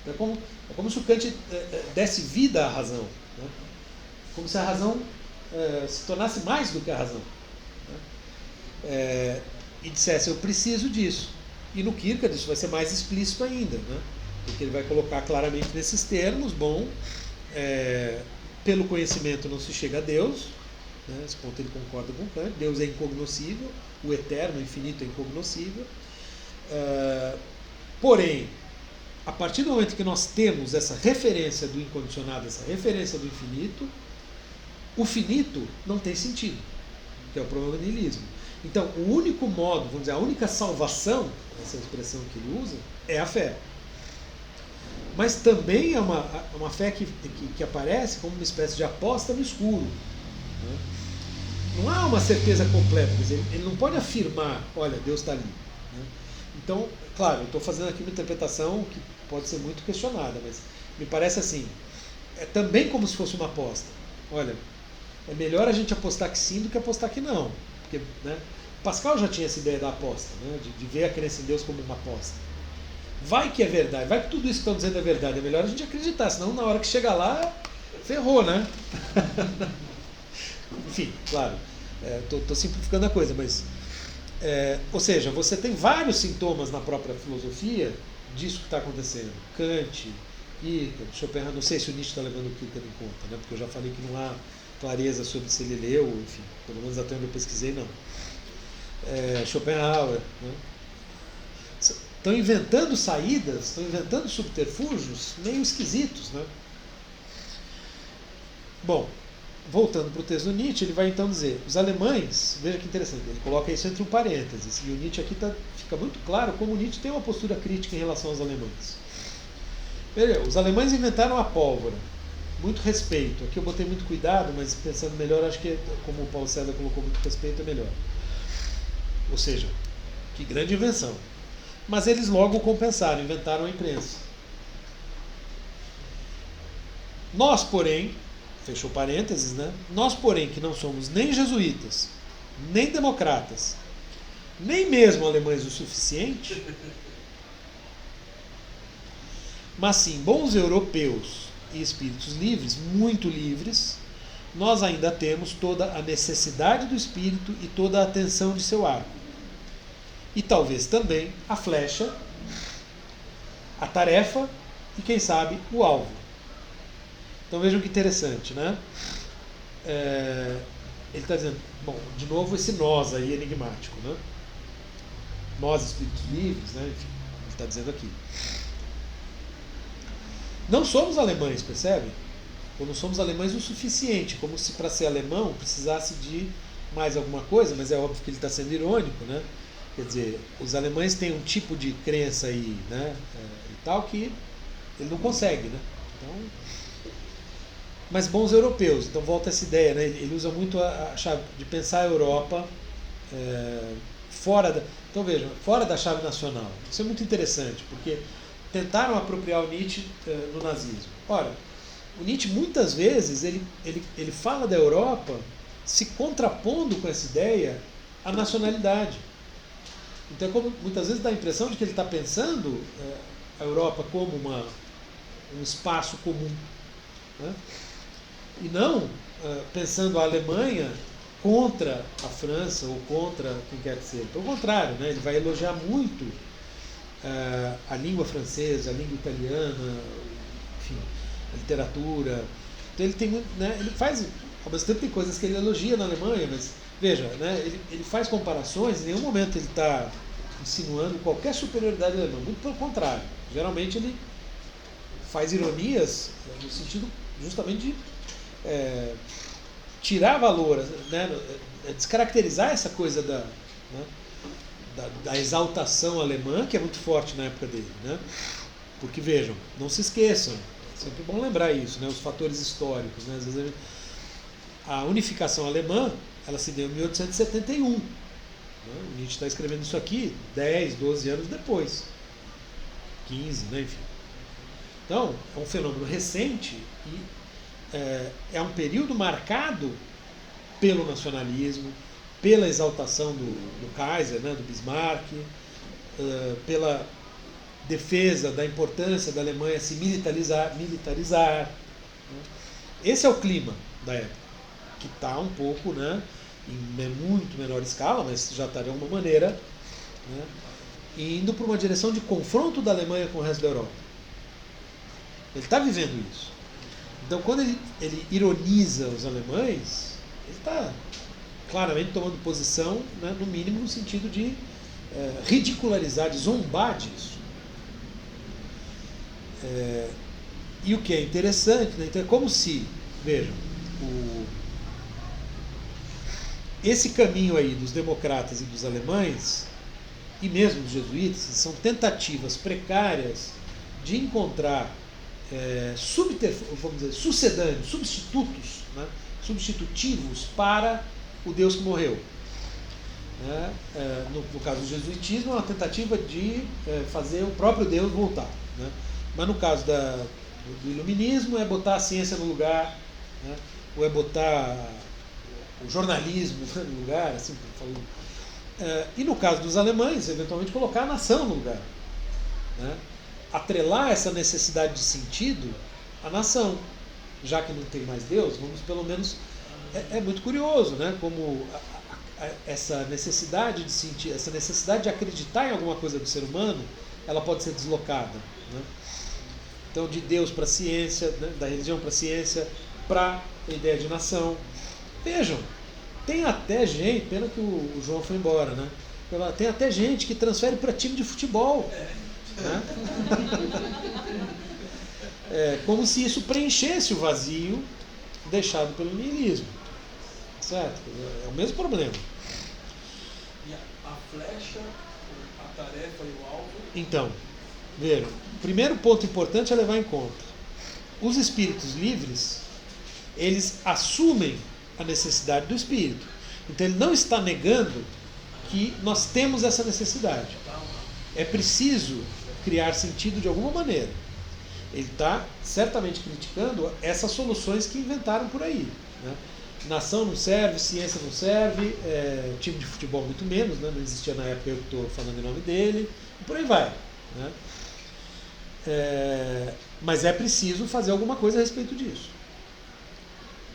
É como se o Kant desse vida à razão, né? Como se a razão se tornasse mais do que a razão, né? E dissesse, eu preciso disso. E no Kierkegaard isso vai ser mais explícito ainda, né? Porque ele vai colocar claramente nesses termos, pelo conhecimento não se chega a Deus, né? Esse ponto ele concorda com Kant, Deus é incognoscível, o eterno, o infinito é incognoscível. Porém, a partir do momento que nós temos essa referência do incondicionado, essa referência do infinito, o finito não tem sentido, que é o problema do niilismo. Então, o único modo, vamos dizer, a única salvação, essa expressão que ele usa, é a fé. Mas também é uma fé que aparece como uma espécie de aposta no escuro, né? Não há uma certeza completa, quer dizer, ele não pode afirmar, olha, Deus está ali, né? Então, claro, eu estou fazendo aqui uma interpretação que pode ser muito questionada, mas me parece assim, é também como se fosse uma aposta. Olha, é melhor a gente apostar que sim do que apostar que não. Porque, né, Pascal já tinha essa ideia da aposta, né, de ver a crença em Deus como uma aposta. Vai que é verdade, vai que tudo isso que estão dizendo é verdade, é melhor a gente acreditar, senão na hora que chegar lá, ferrou, né? Enfim, claro, estou simplificando a coisa, mas... ou seja, você tem vários sintomas na própria filosofia disso que está acontecendo. Kant, Kierkegaard, Schopenhauer, não sei se o Nietzsche está levando o Kierkegaard em conta, né, porque eu já falei que não há clareza sobre se ele leu, enfim, pelo menos até onde eu pesquisei, não. Schopenhauer, né? Estão inventando saídas, estão inventando subterfúgios meio esquisitos, né? Bom, voltando para o texto do Nietzsche, ele vai então dizer, os alemães, veja que interessante, ele coloca isso entre um parênteses, e o Nietzsche aqui fica muito claro como o Nietzsche tem uma postura crítica em relação aos alemães. Veja, os alemães inventaram a pólvora, muito respeito, aqui eu botei muito cuidado, mas pensando melhor, acho que como o Paulo César colocou muito respeito, é melhor. Ou seja, que grande invenção. Mas eles logo compensaram, inventaram a imprensa. Nós, porém, fechou parênteses, né? Nós, porém, que não somos nem jesuítas, nem democratas, nem mesmo alemães o suficiente, mas sim bons europeus e espíritos livres, muito livres, nós ainda temos toda a necessidade do espírito e toda a atenção de seu arco. E talvez também a flecha, a tarefa e, quem sabe, o alvo. Então vejam que interessante, né? Ele está dizendo, bom, de novo esse nós aí enigmático, né? Nós, espíritos livres, né? Enfim, ele está dizendo aqui. Não somos alemães, percebe? Ou não somos alemães o suficiente, como se para ser alemão precisasse de mais alguma coisa, mas é óbvio que ele está sendo irônico, né? Quer dizer, os alemães têm um tipo de crença aí, né? E tal que ele não consegue, né? Então, mas bons europeus, então volta essa ideia, né? Ele usa muito a chave de pensar a Europa fora da... Então vejam, fora da chave nacional. Isso é muito interessante, porque tentaram apropriar o Nietzsche no nazismo. Ora, o Nietzsche muitas vezes ele fala da Europa se contrapondo com essa ideia à nacionalidade. Então muitas vezes dá a impressão de que ele está pensando a Europa como um espaço comum, né? E não pensando a Alemanha contra a França ou contra quem quer que seja. Pelo contrário, né? Ele vai elogiar muito a língua francesa, a língua italiana, enfim, a literatura. Então ele tem, né? Ele faz, ao mesmo tempo tem coisas que ele elogia na Alemanha, mas veja, né? Ele faz comparações, em nenhum momento ele está insinuando qualquer superioridade alemã, muito pelo contrário. Geralmente ele faz ironias no sentido justamente de tirar valor, né? Descaracterizar essa coisa da exaltação alemã, que é muito forte na época dele, né? Porque vejam, não se esqueçam, é sempre bom lembrar isso, né? Os fatores históricos, né? Às vezes a unificação alemã ela se deu em 1871, né? O Nietzsche está escrevendo isso aqui 10, 12 anos depois, 15, né? Enfim. Então, é um fenômeno recente e é um período marcado pelo nacionalismo, pela exaltação do Kaiser, né, do Bismarck, pela defesa da importância da Alemanha se militarizar. Né? Esse é o clima da época, que está um pouco, né, em muito menor escala, mas já está de alguma maneira, né, indo para uma direção de confronto da Alemanha com o resto da Europa. Ele está vivendo isso. Então, quando ele ironiza os alemães, ele está claramente tomando posição, né, no mínimo no sentido de ridicularizar, de zombar disso. E o que é interessante, né, então é como se, vejam, esse caminho aí dos democratas e dos alemães, e mesmo dos jesuítas, são tentativas precárias de encontrar vamos dizer, sucedâneos, substitutos, né, substitutivos para o Deus que morreu. Né? No caso do jesuitismo, é uma tentativa de fazer o próprio Deus voltar. Né? Mas no caso do iluminismo, é botar a ciência no lugar, né? Ou é botar o jornalismo no lugar, assim falando. E no caso dos alemães, eventualmente colocar a nação no lugar. Né? Atrelar essa necessidade de sentido à nação. Já que não tem mais Deus, vamos pelo menos... É muito curioso, né? Como essa necessidade de sentir, essa necessidade de acreditar em alguma coisa do ser humano, ela pode ser deslocada. Né? Então, de Deus para a ciência, né? Da religião para a ciência, para a ideia de nação. Vejam, tem até gente, pena que o João foi embora, né? Tem até gente que transfere para time de futebol. Né? Como se isso preenchesse o vazio deixado pelo niilismo. Certo? É o mesmo problema. E a flecha, a tarefa e o alvo? Então, vejam, o primeiro ponto importante é levar em conta. Os espíritos livres, eles assumem a necessidade do espírito. Então ele não está negando que nós temos essa necessidade. É preciso criar sentido de alguma maneira. Ele está certamente criticando essas soluções que inventaram por aí. Né? Nação não serve, ciência não serve, time de futebol muito menos, né? Não existia na época, eu estou falando em nome dele, e por aí vai. Né? Mas é preciso fazer alguma coisa a respeito disso.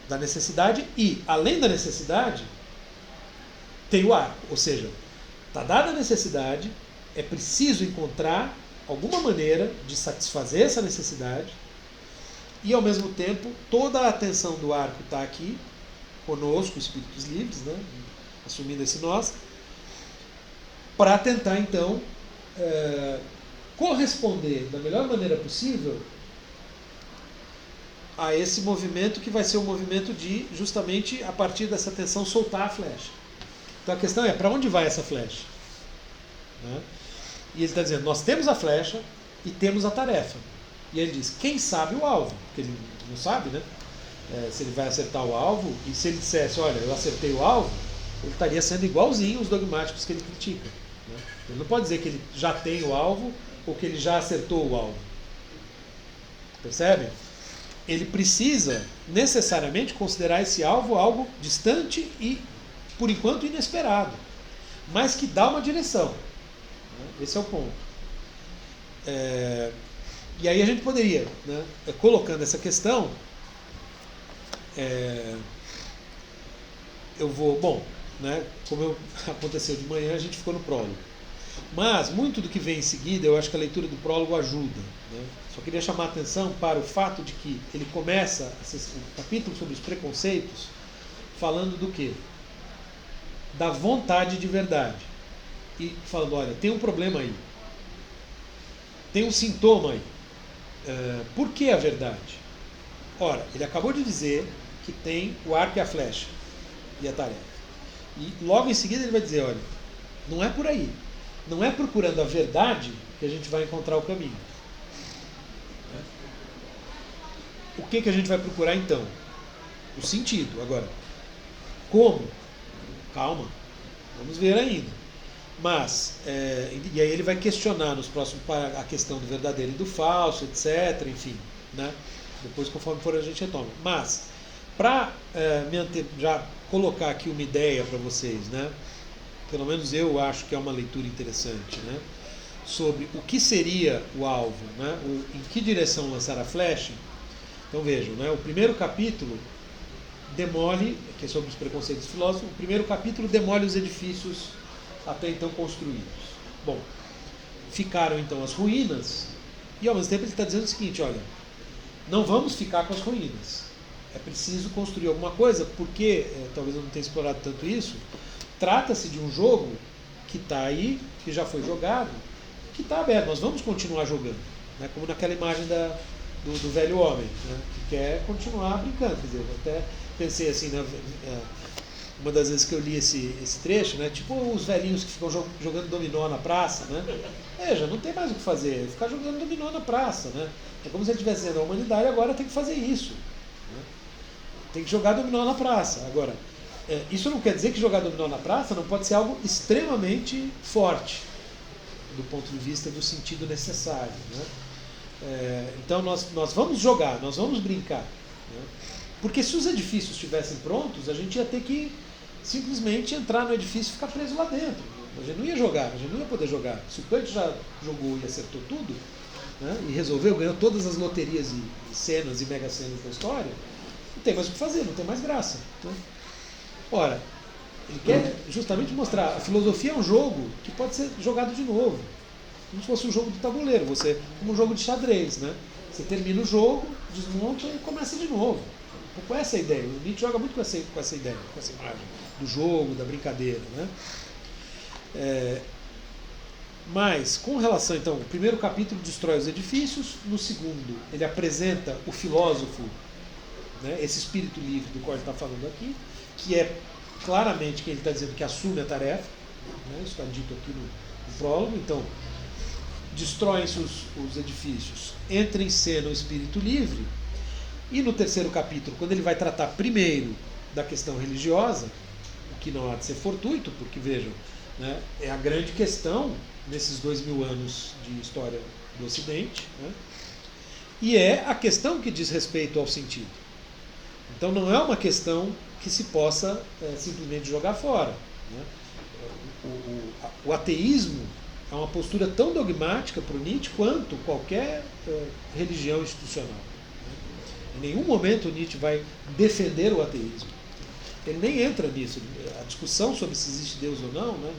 Da necessidade e, além da necessidade, tem o arco. Ou seja, está dada a necessidade, é preciso encontrar alguma maneira de satisfazer essa necessidade e, ao mesmo tempo, toda a atenção do arco está aqui, conosco, espíritos livres, né, assumindo esse nós, para tentar, então, corresponder da melhor maneira possível a esse movimento que vai ser o movimento de, justamente, a partir dessa atenção, soltar a flecha. Então a questão é, para onde vai essa flecha? Né? E ele está dizendo, nós temos a flecha e temos a tarefa. E ele diz, quem sabe o alvo? Porque ele não sabe, né? Se ele vai acertar o alvo, e se ele dissesse, olha, eu acertei o alvo, ele estaria sendo igualzinho os dogmáticos que ele critica. Né? Ele não pode dizer que ele já tem o alvo ou que ele já acertou o alvo. Percebe? Ele precisa necessariamente considerar esse alvo algo distante e, por enquanto, inesperado, mas que dá uma direção. Esse é o ponto. E aí a gente poderia, né, colocando essa questão, eu vou, bom, né, como aconteceu de manhã, a gente ficou no prólogo. Mas muito do que vem em seguida, eu acho que a leitura do prólogo ajuda. Né? Só queria chamar a atenção para o fato de que ele começa o capítulo sobre os preconceitos falando do quê? Da vontade de verdade. E falando, olha, tem um problema aí. Tem um sintoma aí. Por que a verdade? Ora, ele acabou de dizer que tem o arco e a flecha e a tarefa. E logo em seguida ele vai dizer, olha, não é por aí. Não é procurando a verdade que a gente vai encontrar o caminho. O que a gente vai procurar então? O sentido. Agora, como? Calma, vamos ver ainda. Mas, e aí ele vai questionar nos próximos a questão do verdadeiro e do falso, etc. Enfim, né? Depois, conforme for, a gente retoma. Mas, para já colocar aqui uma ideia para vocês, né? Pelo menos eu acho que é uma leitura interessante, né? sobre o que seria o alvo, né? Em que direção lançar a flecha. Então vejam, né? O primeiro capítulo demole, que é sobre os preconceitos dos filósofos, o primeiro capítulo demole os edifícios até então construídos. Bom, ficaram então as ruínas, e ao mesmo tempo ele está dizendo o seguinte, olha, não vamos ficar com as ruínas, é preciso construir alguma coisa, porque, talvez eu não tenha explorado tanto isso, trata-se de um jogo que está aí, que já foi jogado, que está aberto, nós vamos continuar jogando, né? Como naquela imagem do velho homem, né? Que quer continuar brincando. Quer dizer, eu até pensei assim, né? Uma das vezes que eu li esse trecho, né? Tipo os velhinhos que ficam jogando dominó na praça, né? Já não tem mais o que fazer, ficar jogando dominó na praça, né? É como se ele estivesse dizendo, a humanidade agora tem que fazer isso, né? Tem que jogar dominó na praça. Agora, isso não quer dizer que jogar dominó na praça não pode ser algo extremamente forte, do ponto de vista do sentido necessário, né? Então nós vamos jogar, nós vamos brincar, né? Porque se os edifícios estivessem prontos, a gente ia ter que simplesmente entrar no edifício e ficar preso lá dentro. A gente não ia jogar, a gente não ia poder jogar. Se o Kant já jogou e acertou tudo, né, e resolveu, ganhou todas as loterias e cenas e mega cenas da história, não tem mais o que fazer, não tem mais graça, né? Ora, ele quer justamente mostrar, a filosofia é um jogo que pode ser jogado de novo, como se fosse um jogo de tabuleiro, como um jogo de xadrez, né? Você termina o jogo, desmonta e começa de novo. Um pouco essa é a ideia. O Nietzsche joga muito com essa ideia, com essa imagem do jogo, da brincadeira, né? Mas, com relação, então, o primeiro capítulo destrói os edifícios, no segundo ele apresenta o filósofo, né, esse espírito livre do qual ele está falando aqui, que é claramente quem ele está dizendo que assume a tarefa, né, isso está dito aqui no prólogo. Então, destroem-se os edifícios, entra em cena o espírito livre, e no terceiro capítulo, quando ele vai tratar primeiro da questão religiosa, o que não há de ser fortuito, porque vejam, né, é a grande questão nesses 2000 anos de história do Ocidente, né, e é a questão que diz respeito ao sentido. Então não é uma questão que se possa simplesmente jogar fora, né? O ateísmo é uma postura tão dogmática para o Nietzsche quanto qualquer religião institucional. Em nenhum momento o Nietzsche vai defender o ateísmo. Ele nem entra nisso. A discussão sobre se existe Deus ou não, né,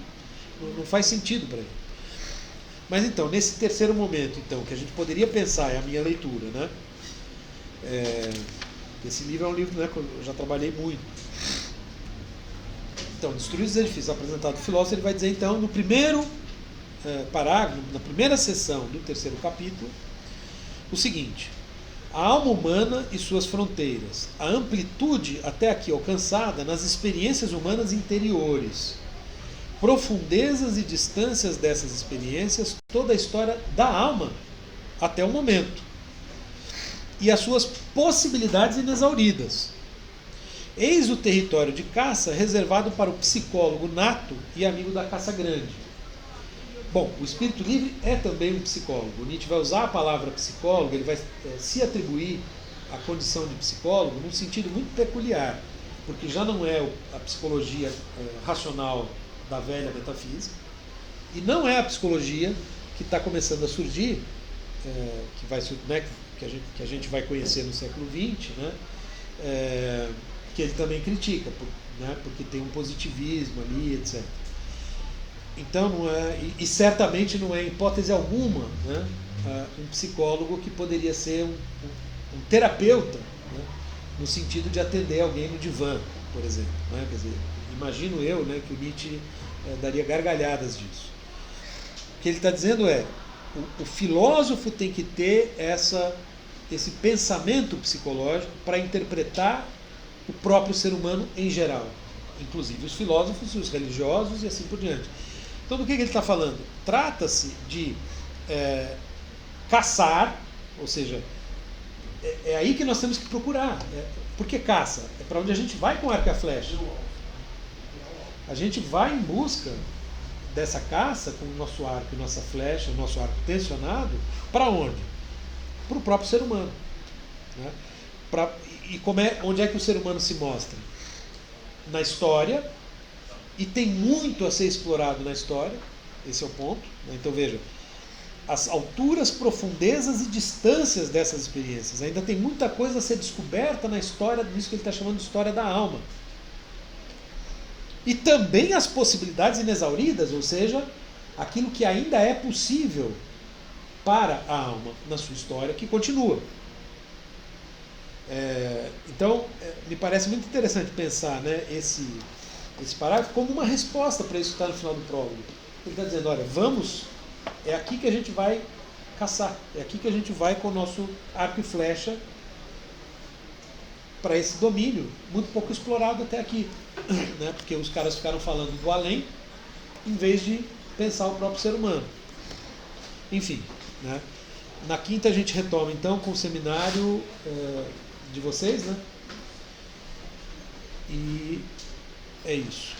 não faz sentido para ele. Mas então, nesse terceiro momento, então, que a gente poderia pensar, é a minha leitura, né? Esse livro é um livro, né, que eu já trabalhei muito. Então, Destruir os Edifícios, apresentado o filósofo, ele vai dizer então, no primeiro parágrafo, na primeira seção do terceiro capítulo, o seguinte: a alma humana e suas fronteiras, a amplitude até aqui alcançada nas experiências humanas interiores, profundezas e distâncias dessas experiências, toda a história da alma até o momento, e as suas possibilidades inexauridas. Eis o território de caça reservado para o psicólogo nato e amigo da caça grande. Bom, o espírito livre é também um psicólogo. O Nietzsche vai usar a palavra psicólogo, ele vai se atribuir a condição de psicólogo num sentido muito peculiar, porque já não é a psicologia racional da velha metafísica, e não é a psicologia que está começando a surgir, que a gente vai conhecer no século XX, né, que ele também critica, porque tem um positivismo ali, etc. Então não é, e certamente não é, em hipótese alguma, né, um psicólogo que poderia ser um terapeuta, né, no sentido de atender alguém no divã, por exemplo, né? Quer dizer, imagino eu, né, que o Nietzsche daria gargalhadas disso. O que ele está dizendo é, o filósofo tem que ter esse pensamento psicológico para interpretar o próprio ser humano em geral, inclusive os filósofos, os religiosos e assim por diante. Então, do que ele está falando? Trata-se de caçar, ou seja, é aí que nós temos que procurar. Por que caça? É para onde a gente vai com arco e a flecha. A gente vai em busca dessa caça com o nosso arco e nossa flecha, o nosso arco tensionado, para onde? Para o próprio ser humano, né? Onde é que o ser humano se mostra? Na história, e tem muito a ser explorado na história, esse é o ponto, né? Então veja, as alturas, profundezas e distâncias dessas experiências. Ainda tem muita coisa a ser descoberta na história, nisso que ele está chamando de história da alma. E também as possibilidades inexauridas, ou seja, aquilo que ainda é possível para a alma na sua história, que continua. Então, me parece muito interessante pensar, né, esse parágrafo como uma resposta para isso que está no final do prólogo. Ele está dizendo, olha, é aqui que a gente vai caçar, é aqui que a gente vai com o nosso arco e flecha para esse domínio muito pouco explorado até aqui, né? Porque os caras ficaram falando do além em vez de pensar o próprio ser humano. Enfim, né? Na quinta a gente retoma então com o seminário de vocês, né? E é isso.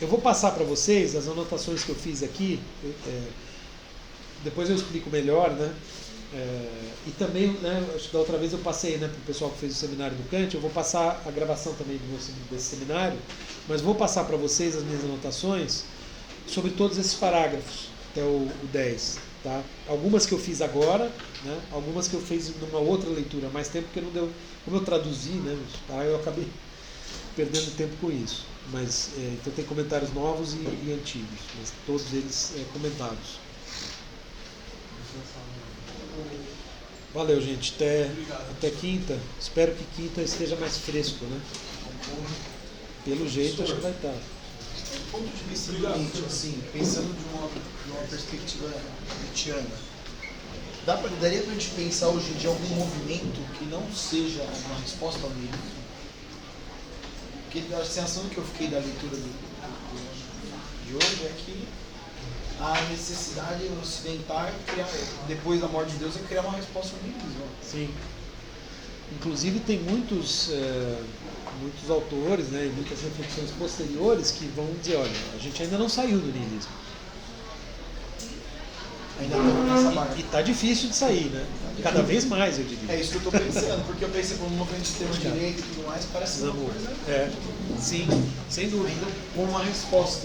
Eu vou passar para vocês as anotações que eu fiz aqui, depois eu explico melhor, né? E também, né, acho que da outra vez eu passei, né, para o pessoal que fez o seminário do Kant, eu vou passar a gravação também desse seminário, mas vou passar para vocês as minhas anotações sobre todos esses parágrafos, até o 10. Tá? Algumas que eu fiz agora, né, algumas que eu fiz numa outra leitura há mais tempo, porque não deu, como eu traduzi, né, eu acabei perdendo tempo com isso. Mas, então tem comentários novos e antigos, mas todos eles comentados. Valeu, gente. Até quinta. Espero que quinta esteja mais fresco, né? Pelo jeito, acho que vai estar. Do ponto de vista do Nietzsche, assim, pensando de uma perspectiva nietzschiana, daria pra gente pensar hoje em dia algum movimento que não seja uma resposta ao niilismo? Porque a sensação que eu fiquei da leitura de hoje é que a necessidade ocidental depois da morte de Deus é criar uma resposta ao niilismo. Sim. Inclusive tem muitos autores, né, e muitas reflexões posteriores que vão dizer, olha, a gente ainda não saiu do niilismo. Ainda estamos nessa barra. E está difícil de sair, né? Cada vez mais, eu diria. É isso que eu estou pensando, porque eu pensei como um movimento de termo direito e tudo mais, parece uma coisa. Sim, sem dúvida. Ainda com uma resposta.